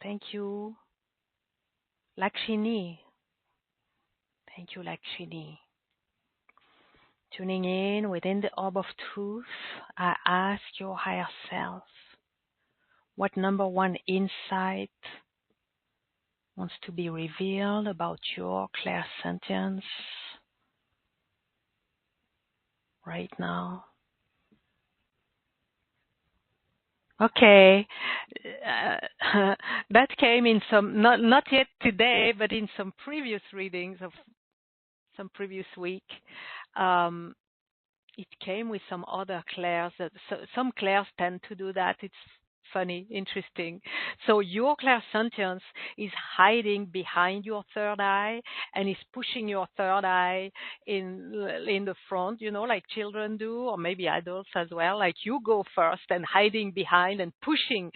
Thank you. Lakshini. Thank you, Lakshini. Tuning in within the orb of truth, I ask your higher self, what number one insight wants to be revealed about your clairsentience right now? Okay, that came in some, not yet today, but in some previous readings of some previous week. It came with some other clairs. Some clairs tend to do that. It's funny, interesting. So your clairsentience is hiding behind your third eye and is pushing your third eye in the front, like children do, or maybe adults as well. Like you go first and hiding behind and pushing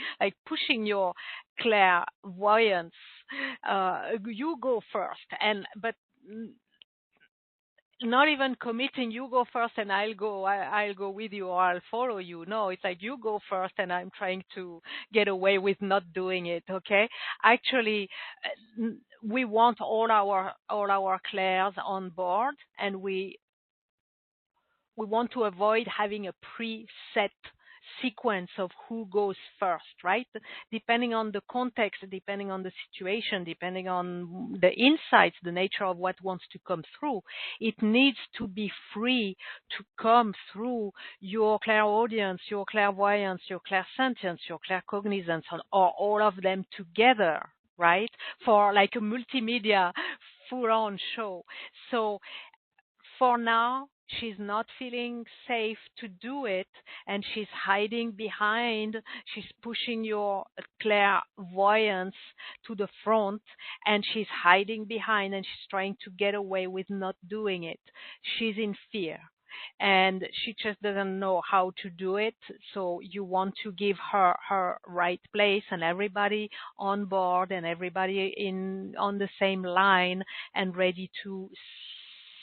your clairvoyance. You go first, but not even committing, you go first and I'll go with you or I'll follow you. No, it's like you go first and I'm trying to get away with not doing it, okay? Actually, we want all our clairs on board, and we want to avoid having a preset sequence of who goes first, right? Depending on the context, depending on the situation, depending on the insights, the nature of what wants to come through, it needs to be free to come through your clairaudience, your clairvoyance, your clairsentience, your claircognizance, or all of them together, right? For like a multimedia full-on show. So for now, she's not feeling safe to do it, and she's hiding behind, she's pushing your clairvoyance to the front, and she's hiding behind, and she's trying to get away with not doing it. She's in fear, and she just doesn't know how to do it. So you want to give her her right place, and everybody on board, and everybody on the same line and ready to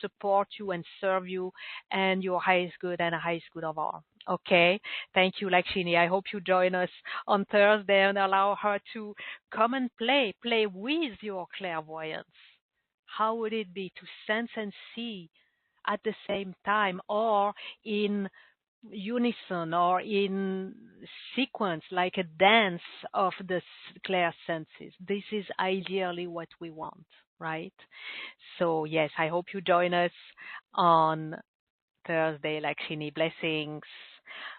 support you and serve you and your highest good and highest good of all. Okay. Thank you, Lakshini. I hope you join us on Thursday and allow her to come and play with your clairvoyance. How would it be to sense and see at the same time, or in unison, or in sequence, like a dance of the clair senses? This is ideally what we want, right? So yes, I hope you join us on Thursday, Lakshini. Blessings.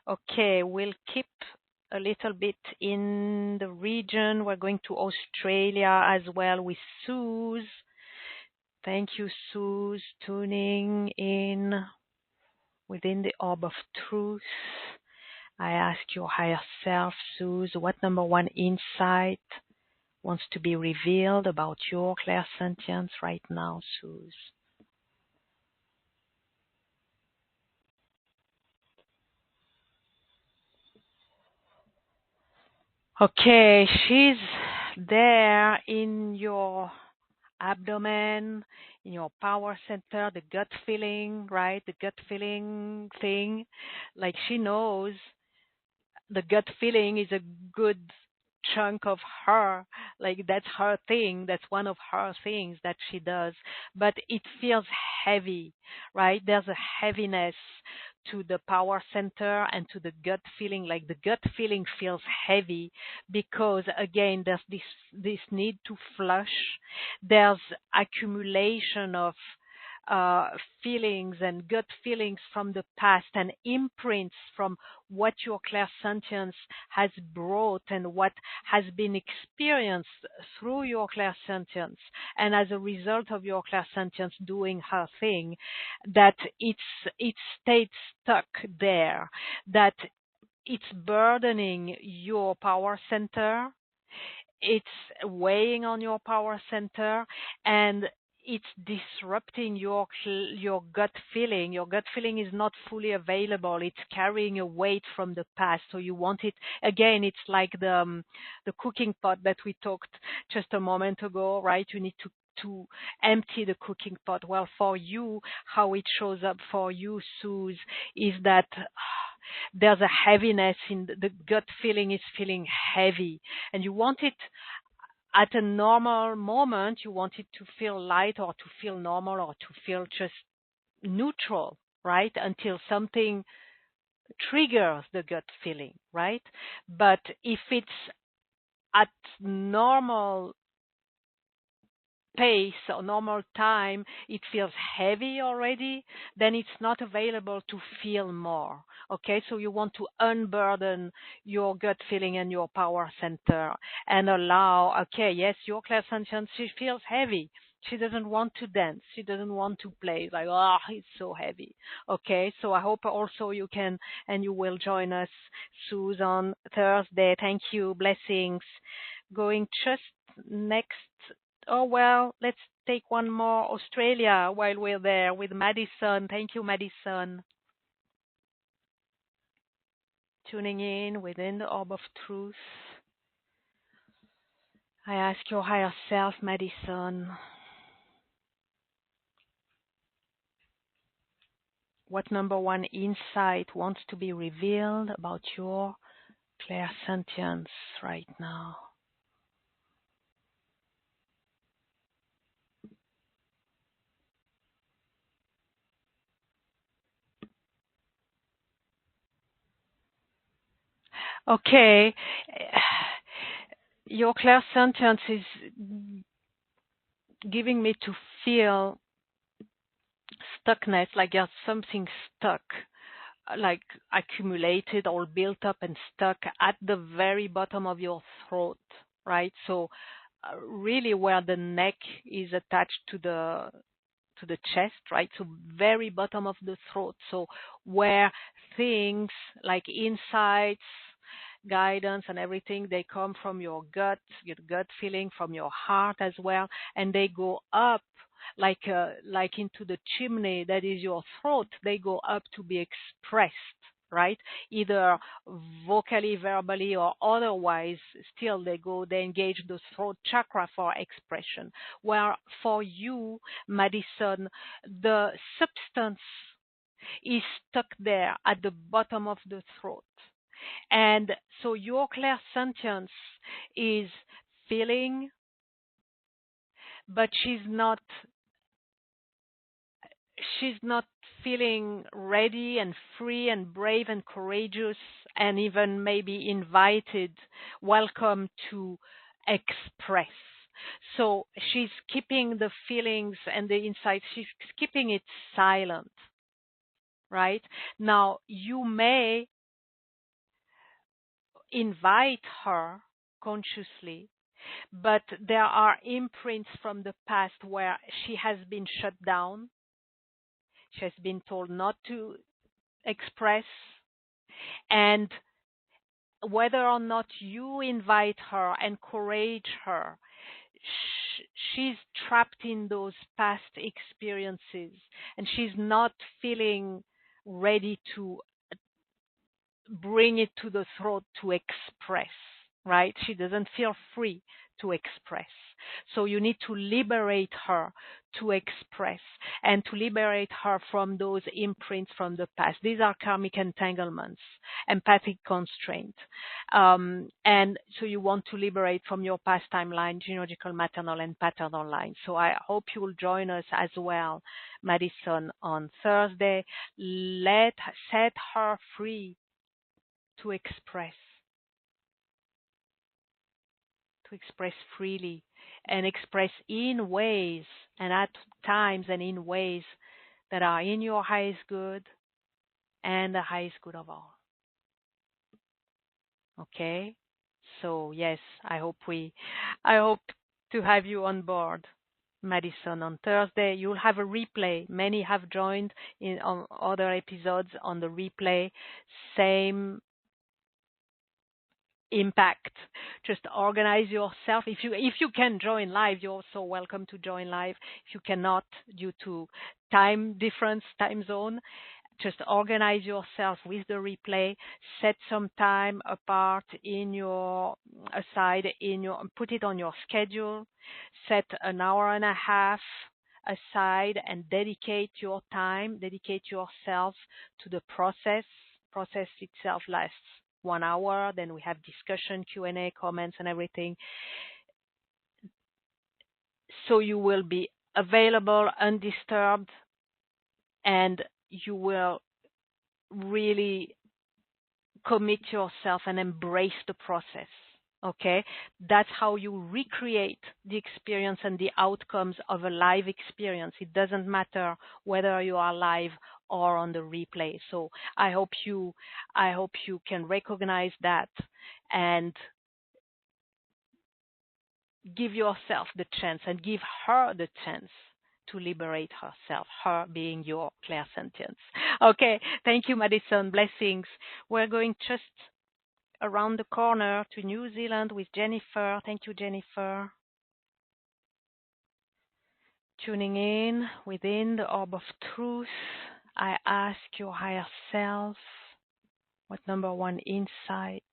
Okay, we'll keep a little bit in the region. We're going to Australia as well with Suze. Thank you, Suze, tuning in within the orb of truth. I ask your higher self, Suze, what number one insight wants to be revealed about your clairsentience right now, Suze? Okay, she's there in your abdomen, in your power center, the gut feeling, right? The gut feeling thing. Like she knows the gut feeling is a good chunk of her. Like that's her thing. That's one of her things that she does. But it feels heavy, right? There's a heaviness to the power center and to the gut feeling. Like the gut feeling feels heavy because again, there's this need to flush. There's accumulation of uh, feelings and gut feelings from the past and imprints from what your clairsentience has brought and what has been experienced through your clairsentience, and as a result of your clairsentience doing her thing, that it stayed stuck there, that it's burdening your power center, it's weighing on your power center, and it's disrupting your gut feeling. Your gut feeling is not fully available. It's carrying a weight from the past. So you want it again. It's like the cooking pot that we talked just a moment ago, right? You need to empty the cooking pot. Well, for you, how it shows up for you, Suze, is that there's a heaviness in the gut feeling is feeling heavy, and you want it at a normal moment, you want it to feel light or to feel normal or to feel just neutral, right? Until something triggers the gut feeling, right? But if it's at normal pace or normal time, it feels heavy already, then it's not available to feel more. Okay, so you want to unburden your gut feeling and your power center and allow, okay, yes, your clairsentience, she feels heavy. She doesn't want to dance. She doesn't want to play. Like, oh, it's so heavy. Okay, so I hope also you can and you will join us, Suze, on Thursday. Thank you. Blessings. Going just next. Oh, well, let's take one more Australia while we're there with Madison. Thank you, Madison. Tuning in within the orb of truth. I ask your higher self, Madison, what number one insight wants to be revealed about your clairsentience right now? Okay, your clairsentience is giving me to feel stuckness, like there's something stuck, like accumulated or built up and stuck at the very bottom of your throat, right? So really where the neck is attached to the chest, right? So very bottom of the throat. So where things like insights, guidance and everything, they come from your gut feeling, from your heart as well, and they go up like into the chimney that is your throat. They go up to be expressed, right? Either vocally, verbally, or otherwise. Still, they engage the throat chakra for expression. Where for you, Madison, the substance is stuck there at the bottom of the throat. And so your clairsentience is feeling, but she's not feeling ready and free and brave and courageous and even maybe invited, welcome to express. So she's keeping the feelings and the insights, she's keeping it silent, right? Now, you may invite her consciously, but there are imprints from the past where she has been shut down. She has been told not to express. And whether or not you invite her, encourage her, she's trapped in those past experiences and she's not feeling ready to bring it to the throat to express. right? She doesn't feel free to express. So you need to liberate her to express and to liberate her from those imprints from the past. These are karmic entanglements, empathic constraint. And so you want to liberate from your past timeline, genealogical, maternal, and paternal line. So I hope you will join us as well, Madison, on Thursday. Set her free to express freely and express in ways and at times and in ways that are in your highest good and the highest good of all. Okay? So yes, I hope to have you on board, Madison, on Thursday. You'll have a replay. Many have joined on other episodes on the replay. Same impact. Just organize yourself. If you can join live, you're also welcome to join live. If you cannot, due to time difference, time zone, just organize yourself with the replay. Set some time apart put it on your schedule. Set an hour and a half aside and dedicate your time, dedicate yourself to the process. Process itself lasts 1 hour. Then we have discussion, Q&A, comments, and everything. So you will be available, undisturbed, and you will really commit yourself and embrace the process. Okay? That's how you recreate the experience and the outcomes of a live experience. It doesn't matter whether you are live or on the replay. So I hope you can recognize that and give yourself the chance and give her the chance to liberate herself, her being your clairsentience. Okay, thank you, Madison. Blessings. We're going just around the corner to New Zealand with Jennifer. Thank you, Jennifer. Tuning in within the orb of truth, I ask your higher self, what number one insight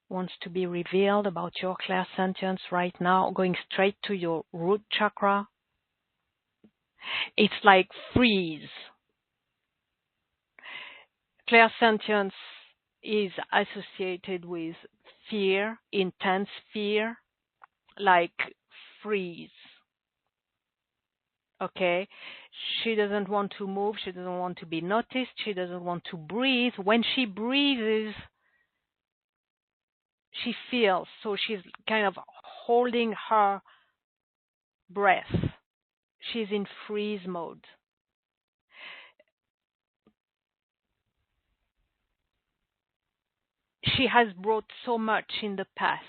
wants to be revealed about your clairsentience right now, going straight to your root chakra. It's like freeze. Clairsentience is associated with fear, intense fear, like freeze. Okay? She doesn't want to move. She doesn't want to be noticed. She doesn't want to breathe. When she breathes, she feels. So she's kind of holding her breath. She's in freeze mode. She has brought so much in the past.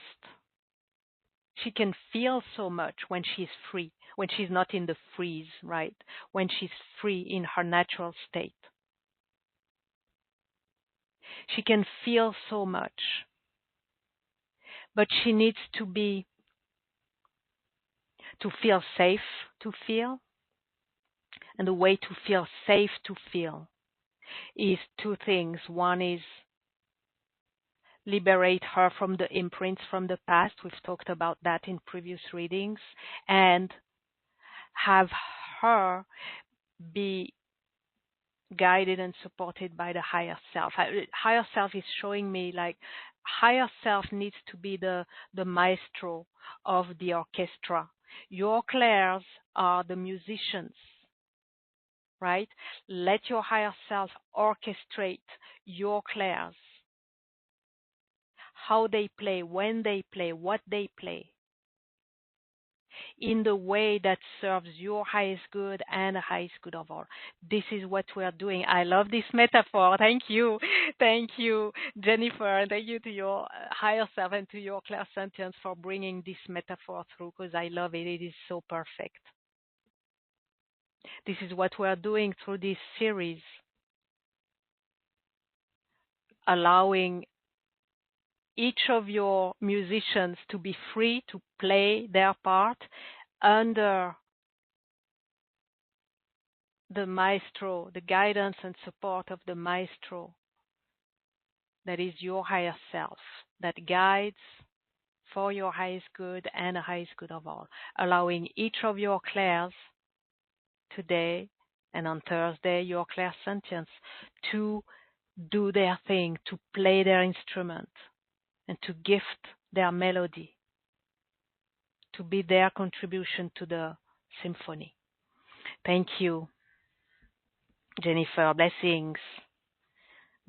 She can feel so much when she's free, when she's not in the freeze, right? When she's free in her natural state. She can feel so much. But she needs to feel safe to feel. And the way to feel safe to feel is two things. One is liberate her from the imprints from the past. We've talked about that in previous readings. And have her be guided and supported by the higher self. Higher self is showing me like higher self needs to be the maestro of the orchestra. Your clairs are the musicians, right? Let your higher self orchestrate your clairs. How they play, when they play, what they play, in the way that serves your highest good and the highest good of all. This is what we are doing. I love this metaphor. Thank you. Thank you, Jennifer. And thank you to your higher self and to your clairsentience for bringing this metaphor through, because I love it. It is so perfect. This is what we are doing through this series, allowing each of your musicians to be free to play their part under the maestro, the guidance and support of the maestro that is your higher self, that guides for your highest good and the highest good of all, allowing each of your clairs today and on Thursday, your clairsentience, to do their thing, to play their instrument, and to gift their melody, to be their contribution to the symphony. Thank you, Jennifer. Blessings.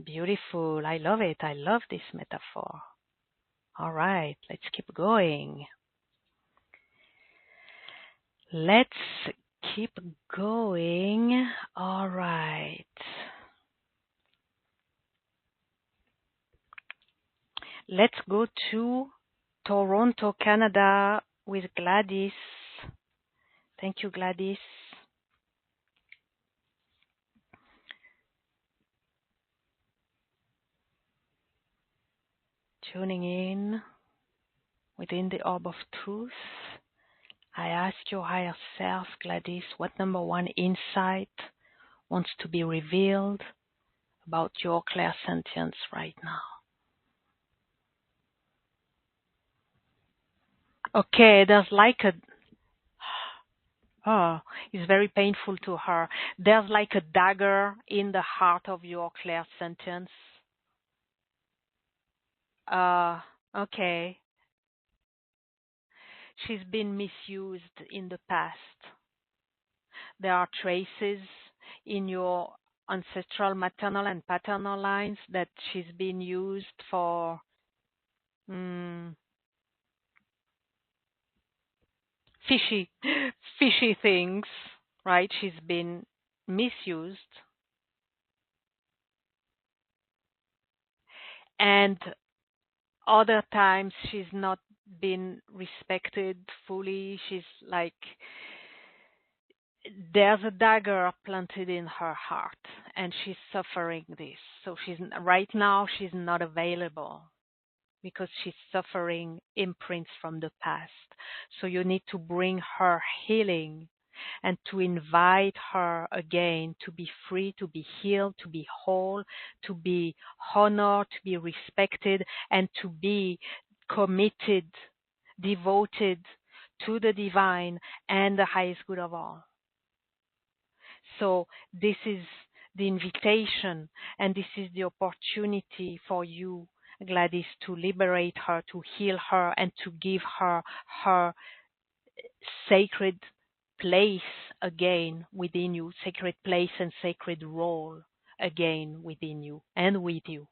Beautiful. I love it. I love this metaphor. All right, let's keep going. Let's keep going. All right. Let's go to Toronto, Canada with Gladys. Thank you, Gladys. Tuning in within the orb of truth. I ask your higher self, Gladys, what number one insight wants to be revealed about your clairsentience right now? Okay, there's like a, it's very painful to her. There's like a dagger in the heart of your clairsentience. Okay. She's been misused in the past. There are traces in your ancestral maternal and paternal lines that she's been used for fishy things, right? She's been misused. And other times she's not been respected fully. She's like, there's a dagger planted in her heart and she's suffering this. So right now she's not available because she's suffering imprints from the past. So you need to bring her healing and to invite her again to be free, to be healed, to be whole, to be honored, to be respected, and to be committed, devoted to the divine and the highest good of all. So this is the invitation and this is the opportunity for you, Gladys, to liberate her, to heal her, and to give her her sacred place again within you, sacred place and sacred role again within you and with you.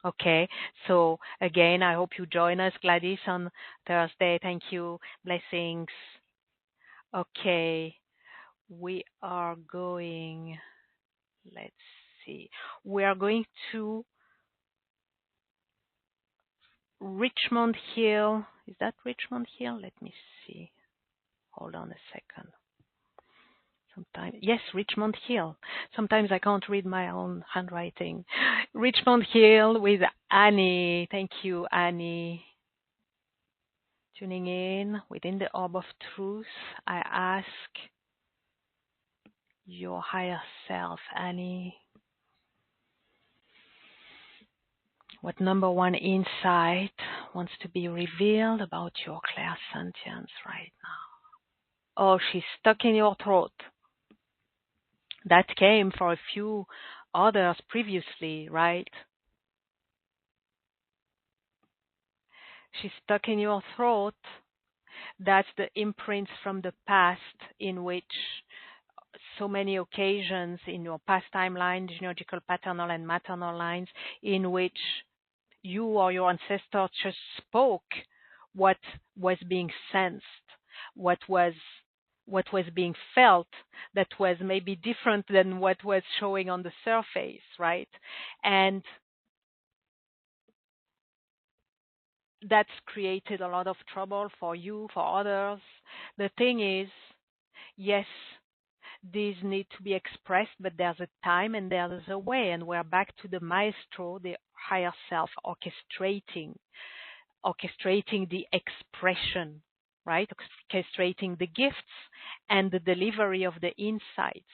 Okay, so again, I hope you join us, Gladys, on Thursday. Thank you. Blessings. Okay, we are going, let's see, we are going to Richmond Hill. Is that Richmond Hill? Let me see. Hold on a second. Yes, Richmond Hill. Sometimes I can't read my own handwriting. Richmond Hill with Annie. Thank you, Annie. Tuning in within the orb of truth. I ask your higher self, Annie, what number one insight wants to be revealed about your clairsentience right now? Oh, she's stuck in your throat. That came for a few others previously, right? She's stuck in your throat. That's the imprints from the past in which so many occasions in your past timeline, genealogical, paternal, and maternal lines, in which you or your ancestors just spoke what was being sensed, what was being felt, that was maybe different than what was showing on the surface, right? And that's created a lot of trouble for you, for others. The thing is, yes, these need to be expressed, but there's a time and there's a way, and we're back to the maestro, the higher self, orchestrating the expression right? Orchestrating the gifts and the delivery of the insights.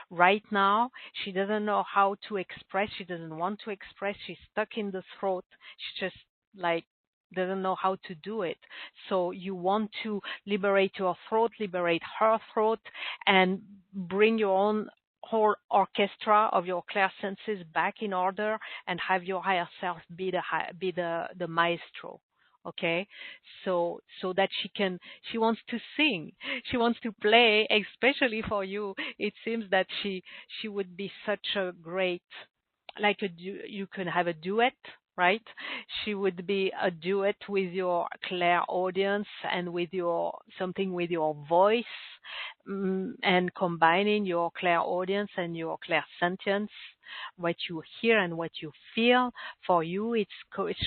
Right now, she doesn't know how to express. She doesn't want to express. She's stuck in the throat. She just like doesn't know how to do it. So you want to liberate your throat, liberate her throat, and bring your own whole orchestra of your clairsenses back in order, and have your higher self be the maestro. Okay, so that she wants to sing, she wants to play, especially for you. It seems that she would be such a great, like you can have a duet, right? She would be a duet with your clairaudience and with your something with your voice, and combining your clairaudience and your clairsentience, what you hear and what you feel. For you, it's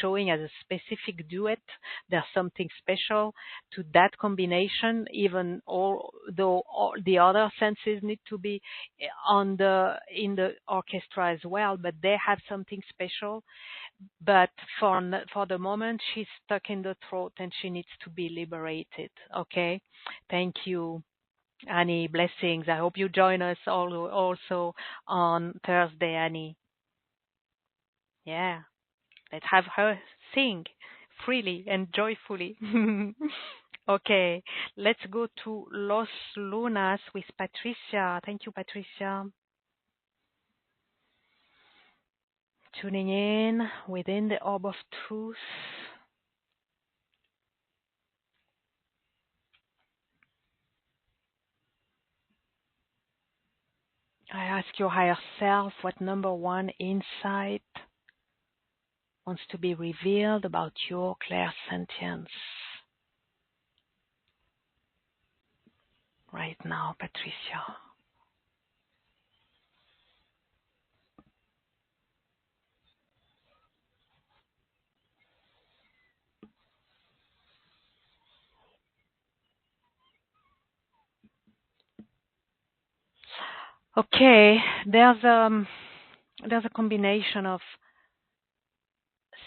showing as a specific duet. There's something special to that combination, even although all the other senses need to be in the orchestra as well, but they have something special. But for the moment, she's stuck in the throat and she needs to be liberated. Okay, thank you, Annie. Blessings. I hope you join us also on Thursday, Annie. Yeah, let's have her sing freely and joyfully. Okay, let's go to Los Lunas with Patricia. Thank you, Patricia. Tuning in within the orb of truth. I ask your higher self what number one insight wants to be revealed about your clairsentience right now, Patricia. Okay, there's a combination of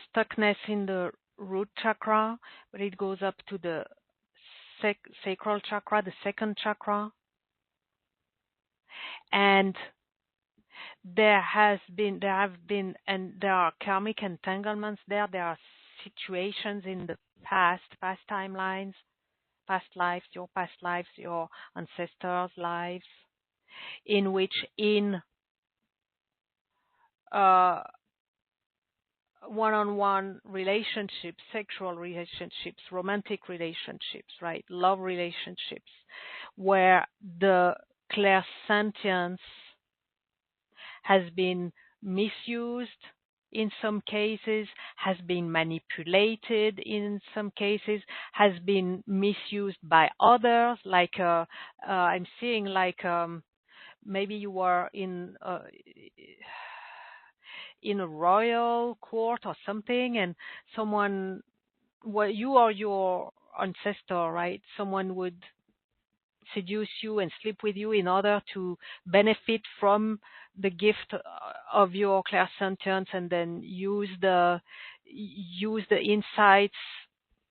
stuckness in the root chakra, but it goes up to the sacral chakra, the second chakra, and there have been, and there are karmic entanglements there. There are situations in the past timelines, past lives, your ancestors' lives, in which one-on-one relationships, sexual relationships, romantic relationships, right, love relationships, where the clairsentience has been misused in some cases, has been manipulated in some cases, has been misused by others. Like I'm seeing, like maybe you were in a royal court or something, and someone, well, you or your ancestor, right? Someone would seduce you and sleep with you in order to benefit from the gift of your clairsentience, and then use the insights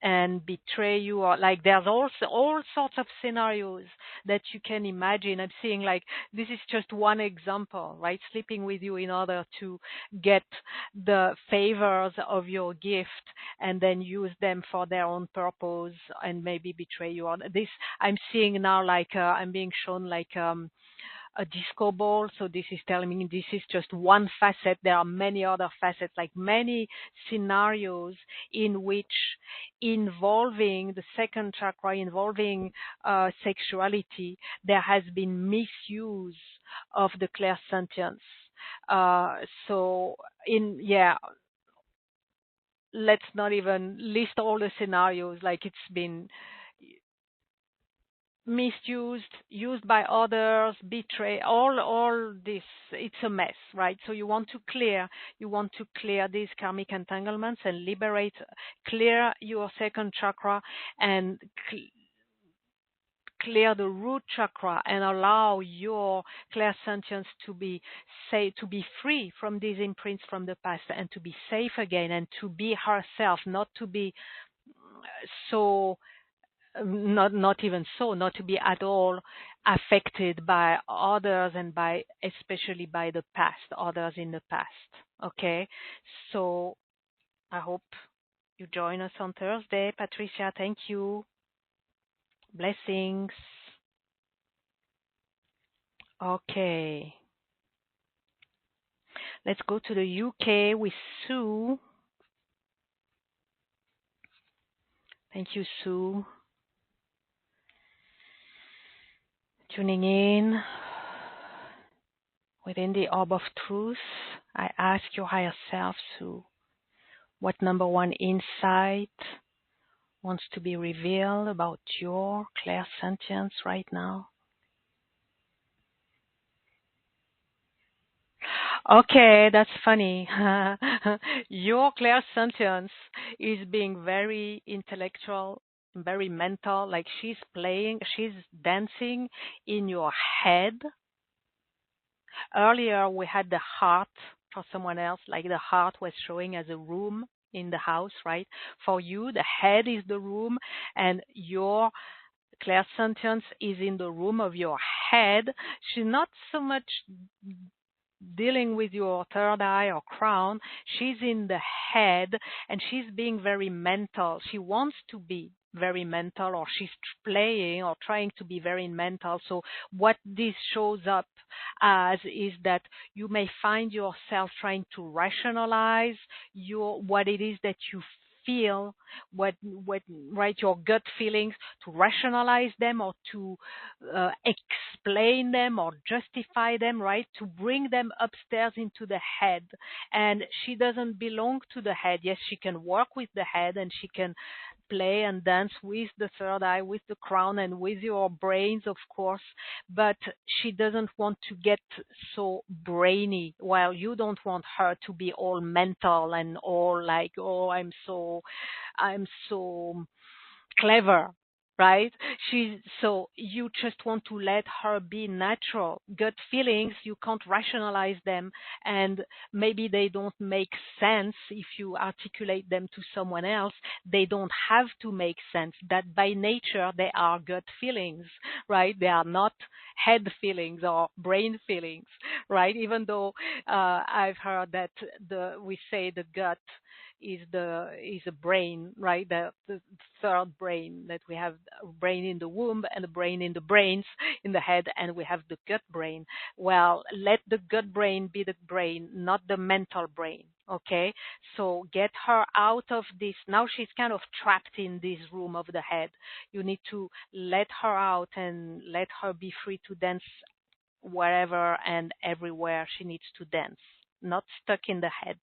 and betray you, or like there's also all sorts of scenarios that you can imagine. I'm seeing, like, this is just one example, right? Sleeping with you in order to get the favors of your gift and then use them for their own purpose and maybe betray you. On this, I'm seeing now, like I'm being shown like a disco ball. So this is telling me this is just one facet. There are many other facets, like many scenarios in which involving the second chakra, involving sexuality, there has been misuse of the clairsentience. Let's not even list all the scenarios, like it's been misused, used by others, betray, all this. It's a mess, right? So you want to clear these karmic entanglements and liberate, clear your second chakra and clear the root chakra, and allow your clairsentience to be free from these imprints from the past, and to be safe again, and to be herself, not to be so not even so, not to be at all affected by others and by especially by the past, others in the past. Okay, so I hope you join us on Thursday. Patricia, thank you. Blessings. Okay, let's go to the UK with Sue. Thank you, Sue. Tuning in within the orb of truth. I ask your higher self, Sue, what number one insight wants to be revealed about your clairsentience right now? Okay, that's funny. Your clairsentience is being very intellectual, very mental, like she's dancing in your head. Earlier, we had the heart for someone else, like the heart was showing as a room in the house, right? For you, the head is the room, and your clairsentience is in the room of your head. She's not so much dealing with your third eye or crown. She's in the head, and she's being very mental. She wants to be very mental, or she's playing or trying to be very mental. So what this shows up as is that you may find yourself trying to rationalize what it is that you feel, right, your gut feelings, to rationalize them or to explain them or justify them, right, to bring them upstairs into the head. And she doesn't belong to the head. Yes, she can work with the head, and she can play and dance with the third eye, with the crown, and with your brains, of course, but she doesn't want to get so brainy, while you don't want her to be all mental and all like, oh, I'm so clever, right? So you just want to let her be natural. Gut feelings, you can't rationalize them, and maybe they don't make sense if you articulate them to someone else. They don't have to make sense. That by nature they are gut feelings, right? They are not head feelings or brain feelings, right? Even though I've heard that we say the gut is a brain, right? The third brain, that we have a brain in the womb and a brain in the brains in the head, and we have the gut brain. Well, let the gut brain be the brain, not the mental brain. Okay, so get her out of this. Now she's kind of trapped in this room of the head. You need to let her out and let her be free to dance wherever and everywhere she needs to dance, not stuck in the head.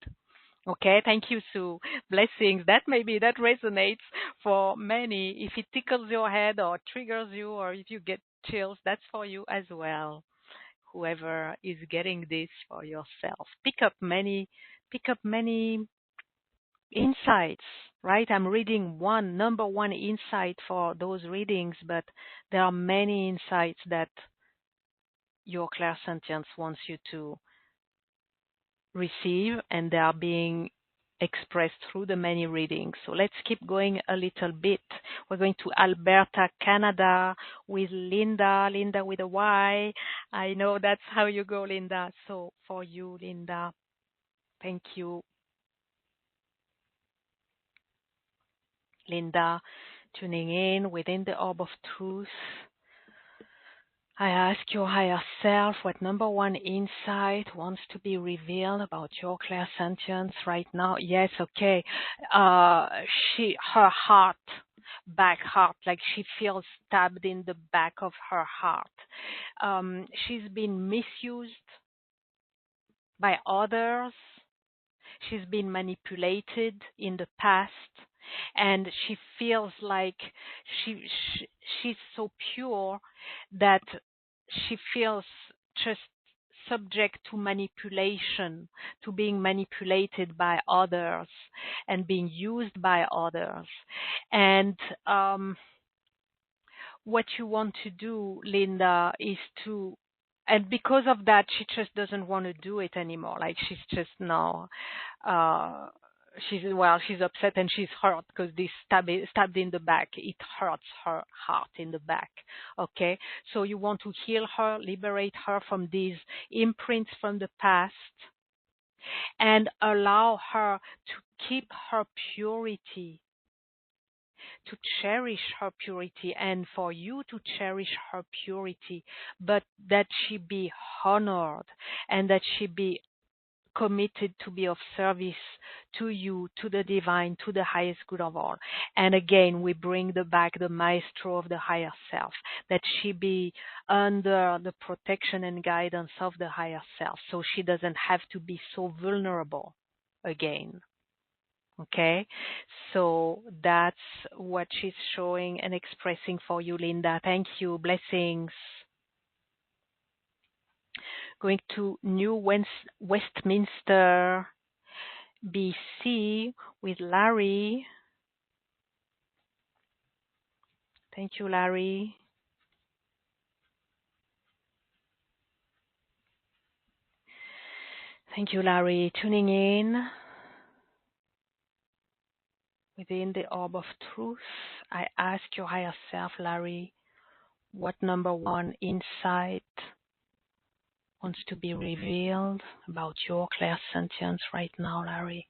Okay, thank you, Sue. Blessings. That resonates for many. If it tickles your head or triggers you, or if you get chills, that's for you as well. Whoever is getting this for yourself, pick up many insights, right? I'm reading number one insight for those readings, but there are many insights that your clairsentience wants you to receive, and they are being expressed through the many readings. So let's keep going a little bit. We're going to Alberta, Canada with Linda with a Y. I know that's how you go, Linda. So for you, Linda, thank you. Linda, tuning in within the orb of truth. I ask your higher self what number one insight wants to be revealed about your clairsentience right now. Yes, okay. Her heart, back heart, like she feels stabbed in the back of her heart. She's been misused by others. She's been manipulated in the past, and she feels like she's so pure that she feels just subject to manipulation, to being manipulated by others and being used by others. And what you want to do, Linda, is to, and because of that, she just doesn't want to do it anymore. Like she's just now, she's upset and she's hurt because this stabbed in the back. It hurts her heart in the back. Okay, so you want to heal her, liberate her from these imprints from the past, and allow her to keep her purity, to cherish her purity, and for you to cherish her purity, but that she be honored and that she be committed to be of service to you, to the divine, to the highest good of all. And again, we bring back the maestro of the higher self, that she be under the protection and guidance of the higher self, so she doesn't have to be so vulnerable again. Okay, so that's what she's showing and expressing for you, Linda. Thank you. Blessings. Going to New Westminster, BC with Larry. Thank you, Larry. Thank you, Larry. Tuning in within the orb of truth. I ask your higher self, Larry, what number one insight wants to be revealed about your clairsentience right now, Larry?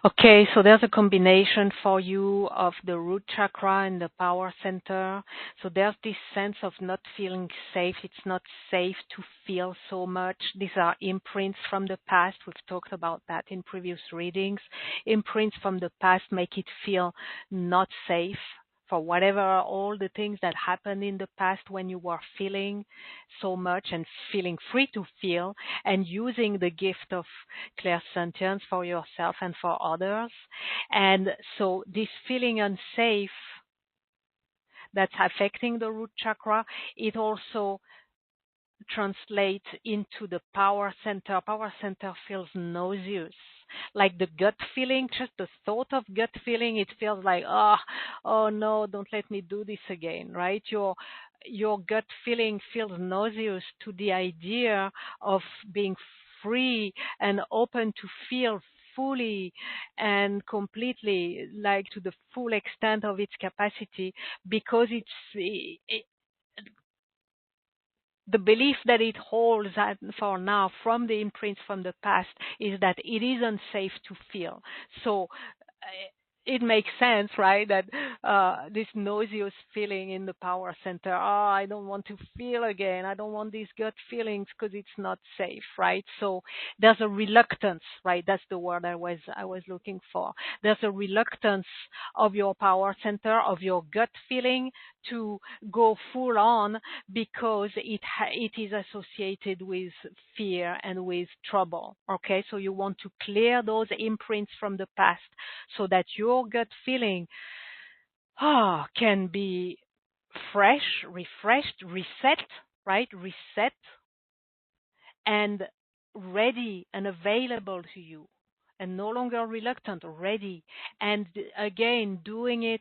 Okay, so there's a combination for you of the root chakra and the power center. So there's this sense of not feeling safe. It's not safe to feel so much. These are imprints from the past. We've talked about that in previous readings. Imprints from the past make it feel not safe for whatever, all the things that happened in the past when you were feeling so much and feeling free to feel, and using the gift of clairsentience for yourself and for others. And so this feeling unsafe that's affecting the root chakra, it also translates into the power center. Power center feels nauseous. Like the gut feeling, just the thought of gut feeling, it feels like, oh no, don't let me do this again, right? Your gut feeling feels nauseous to the idea of being free and open to feel fully and completely, like to the full extent of its capacity, because the belief that it holds for now from the imprints from the past is that it is unsafe to feel. So it makes sense, right, that this nauseous feeling in the power center, I don't want to feel again. I don't want these gut feelings because it's not safe, right? So there's a reluctance, right? That's the word I was looking for. There's a reluctance of your power center, of your gut feeling, to go full on, because it is associated with fear and with trouble. Okay, so you want to clear those imprints from the past so that your gut feeling can be fresh, refreshed, reset, right? Reset and ready and available to you, and no longer reluctant, ready. And again, doing it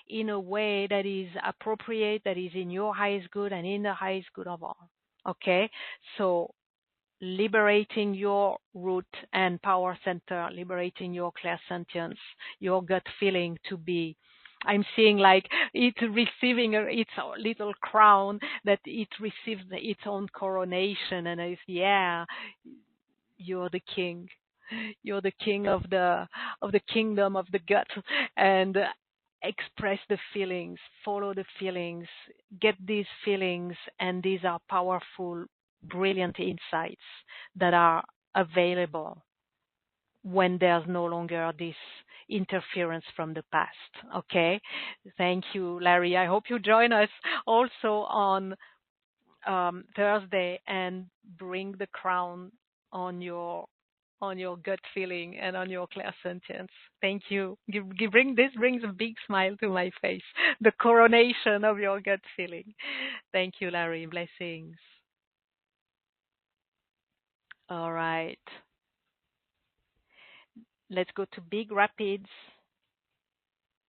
in a way that is appropriate, that is in your highest good and in the highest good of all. Okay? So liberating your root and power center, liberating your clairsentience, your gut feeling to be, I'm seeing like it receiving its little crown, that it receives its own coronation, and it's, yeah, you're the king. You're the king of the kingdom of the gut, and express the feelings, follow the feelings, get these feelings, and these are powerful, brilliant insights that are available when there's no longer this interference from the past. Okay, thank you, Larry. I hope you join us also on Thursday and bring the crown on your gut feeling and on your clairsentience. Thank you. This brings a big smile to my face. The coronation of your gut feeling. Thank you, Larry. Blessings. All right. Let's go to Big Rapids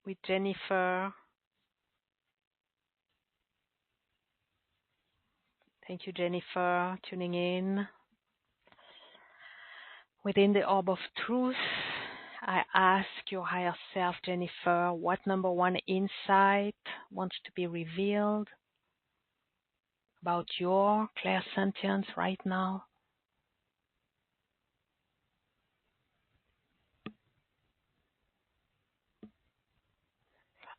with Jennifer. Thank you, Jennifer, tuning in. Within the orb of truth, I ask your higher self, Jennifer, what number one insight wants to be revealed about your clairsentience right now?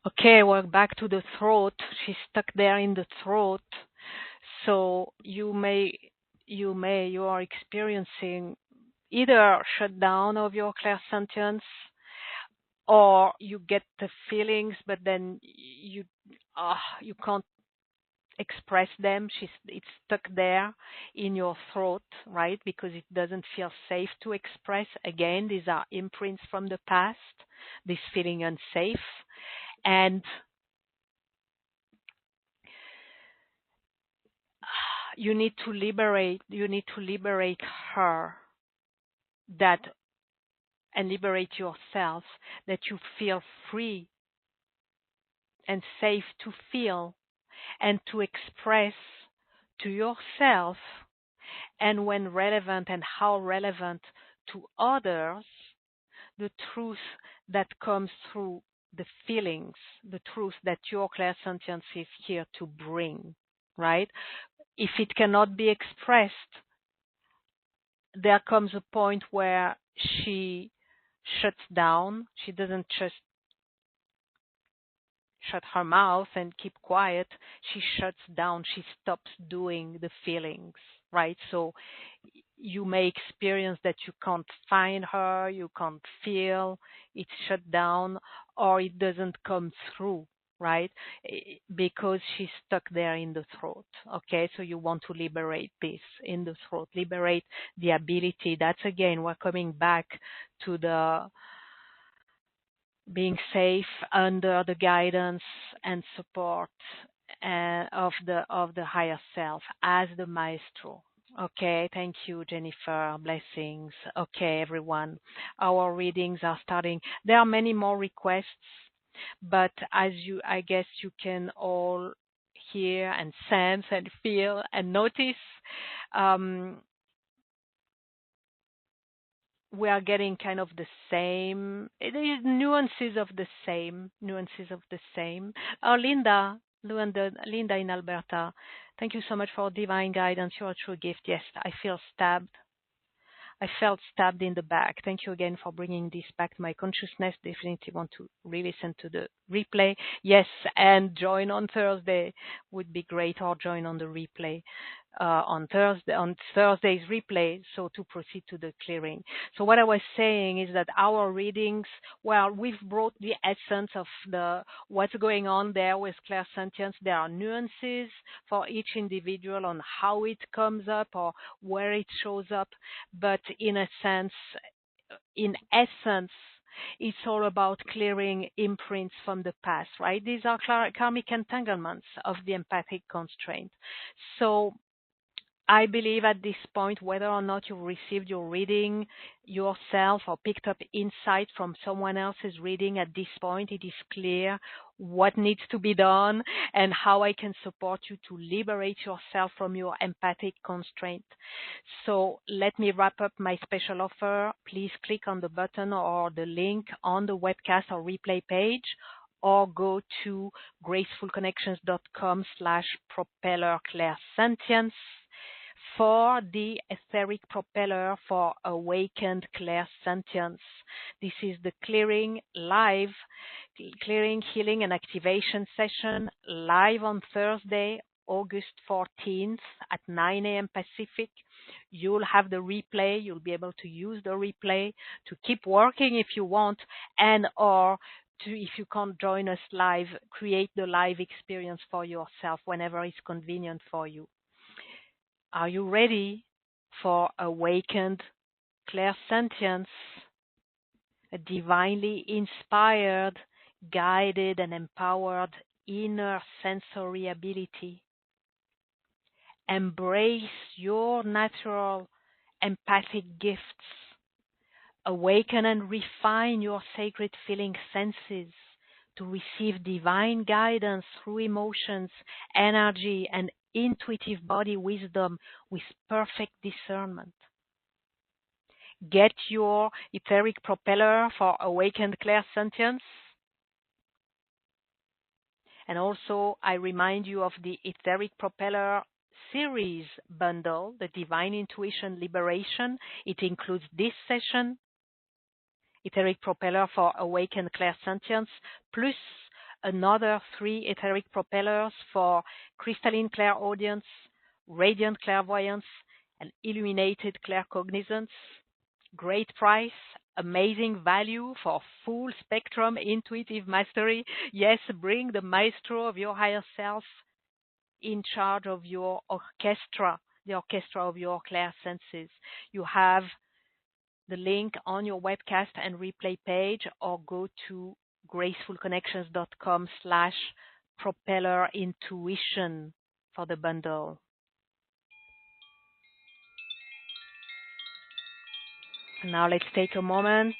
Okay, we're back to the throat. She's stuck there in the throat. So you are experiencing either shutdown of your clairsentience, or you get the feelings, but then you can't express them. It's stuck there in your throat, right? Because it doesn't feel safe to express. Again, these are imprints from the past, this feeling unsafe. And you need to liberate her, that, and liberate yourself, that you feel free and safe to feel and to express to yourself, and when relevant and how relevant to others, the truth that comes through the feelings, the truth that your clairsentience is here to bring, right? If it cannot be expressed, there comes a point where she shuts down. She doesn't just shut her mouth and keep quiet. She shuts down. She stops doing the feelings, right? So you may experience that you can't find her, you can't feel, it's shut down, or it doesn't come through, right? Because she's stuck there in the throat. Okay, so you want to liberate this in the throat, liberate the ability. That's, again, we're coming back to the being safe under the guidance and support of the higher self as the maestro. Okay, thank you, Jennifer. Blessings. Okay, everyone. Our readings are starting. There are many more requests, but I guess you can all hear and sense and feel and notice, we are getting kind of the same, nuances of the same. Oh, Linda in Alberta, thank you so much for divine guidance. You're a true gift. Yes, I felt stabbed in the back. Thank you again for bringing this back to my consciousness. Definitely want to re-listen to the replay. Yes, and join on Thursday would be great, or join on the replay on Thursday's replay, so to proceed to the clearing. So what I was saying is that our readings, well, we've brought the essence of what's going on there with clairsentience. There are nuances for each individual on how it comes up or where it shows up, but in essence, it's all about clearing imprints from the past, right? These are karmic entanglements of the empathic constraint. So I believe at this point, whether or not you received your reading yourself or picked up insight from someone else's reading, at this point, it is clear what needs to be done and how I can support you to liberate yourself from your empathic constraint. So let me wrap up my special offer. Please click on the button or the link on the webcast or replay page, or go to gracefulconnections.com/propeller clairsentience for the etheric propeller for awakened clairsentience. This is the clearing, healing, and activation session live on Thursday, August 14th at 9 a.m. Pacific. You'll have the replay. You'll be able to use the replay to keep working if you want, and or if you can't join us live, create the live experience for yourself whenever it's convenient for you. Are you ready for awakened clairsentience, a divinely inspired, guided, and empowered inner sensory ability? Embrace your natural empathic gifts. Awaken and refine your sacred feeling senses to receive divine guidance through emotions, energy, and intuitive body wisdom with perfect discernment. Get your etheric propeller for awakened clairsentience. And also, I remind you of the etheric propeller series bundle, the Divine Intuition Liberation. It includes this session, etheric propeller for awakened clairsentience, plus another 3 etheric propellers for crystalline clairaudience, radiant clairvoyance, and illuminated claircognizance. Great price, amazing value for full spectrum intuitive mastery. Yes, bring the maestro of your higher self in charge of your orchestra, the orchestra of your clairsenses. You have the link on your webcast and replay page, or go to gracefulconnections.com/propellerintuition for the bundle. Now let's take a moment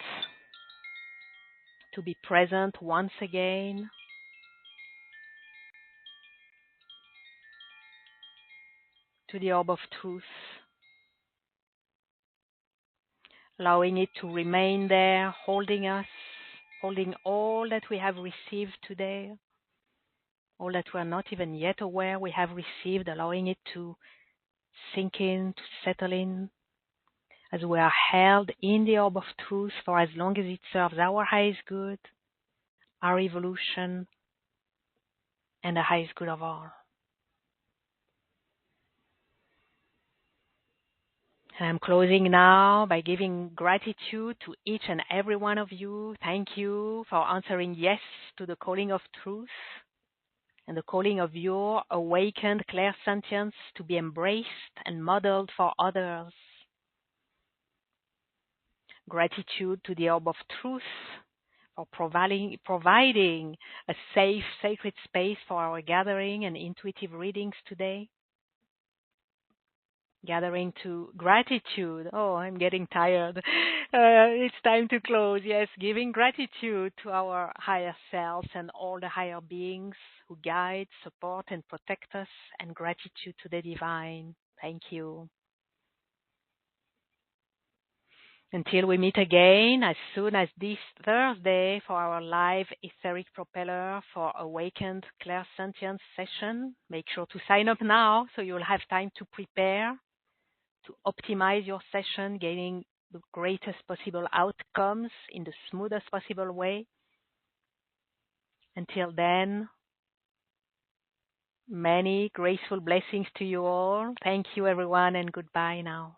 to be present once again. To the orb of truth, allowing it to remain there, holding us, holding all that we have received today, all that we are not even yet aware we have received, allowing it to sink in, to settle in, as we are held in the orb of truth for as long as it serves our highest good, our evolution, and the highest good of all. And I'm closing now by giving gratitude to each and every one of you. Thank you for answering yes to the calling of truth and the calling of your awakened clairsentience to be embraced and modeled for others. Gratitude to the orb of truth for providing a safe, sacred space for our gathering and intuitive readings today. Gathering to gratitude. Oh, I'm getting tired. It's time to close. Yes, giving gratitude to our higher selves and all the higher beings who guide, support, and protect us, and gratitude to the divine. Thank you. Until we meet again as soon as this Thursday for our live Etheric Propeller for Awakened Clairsentience session. Make sure to sign up now so you'll have time to prepare, to optimize your session, gaining the greatest possible outcomes in the smoothest possible way. Until then, many graceful blessings to you all. Thank you, everyone, and goodbye now.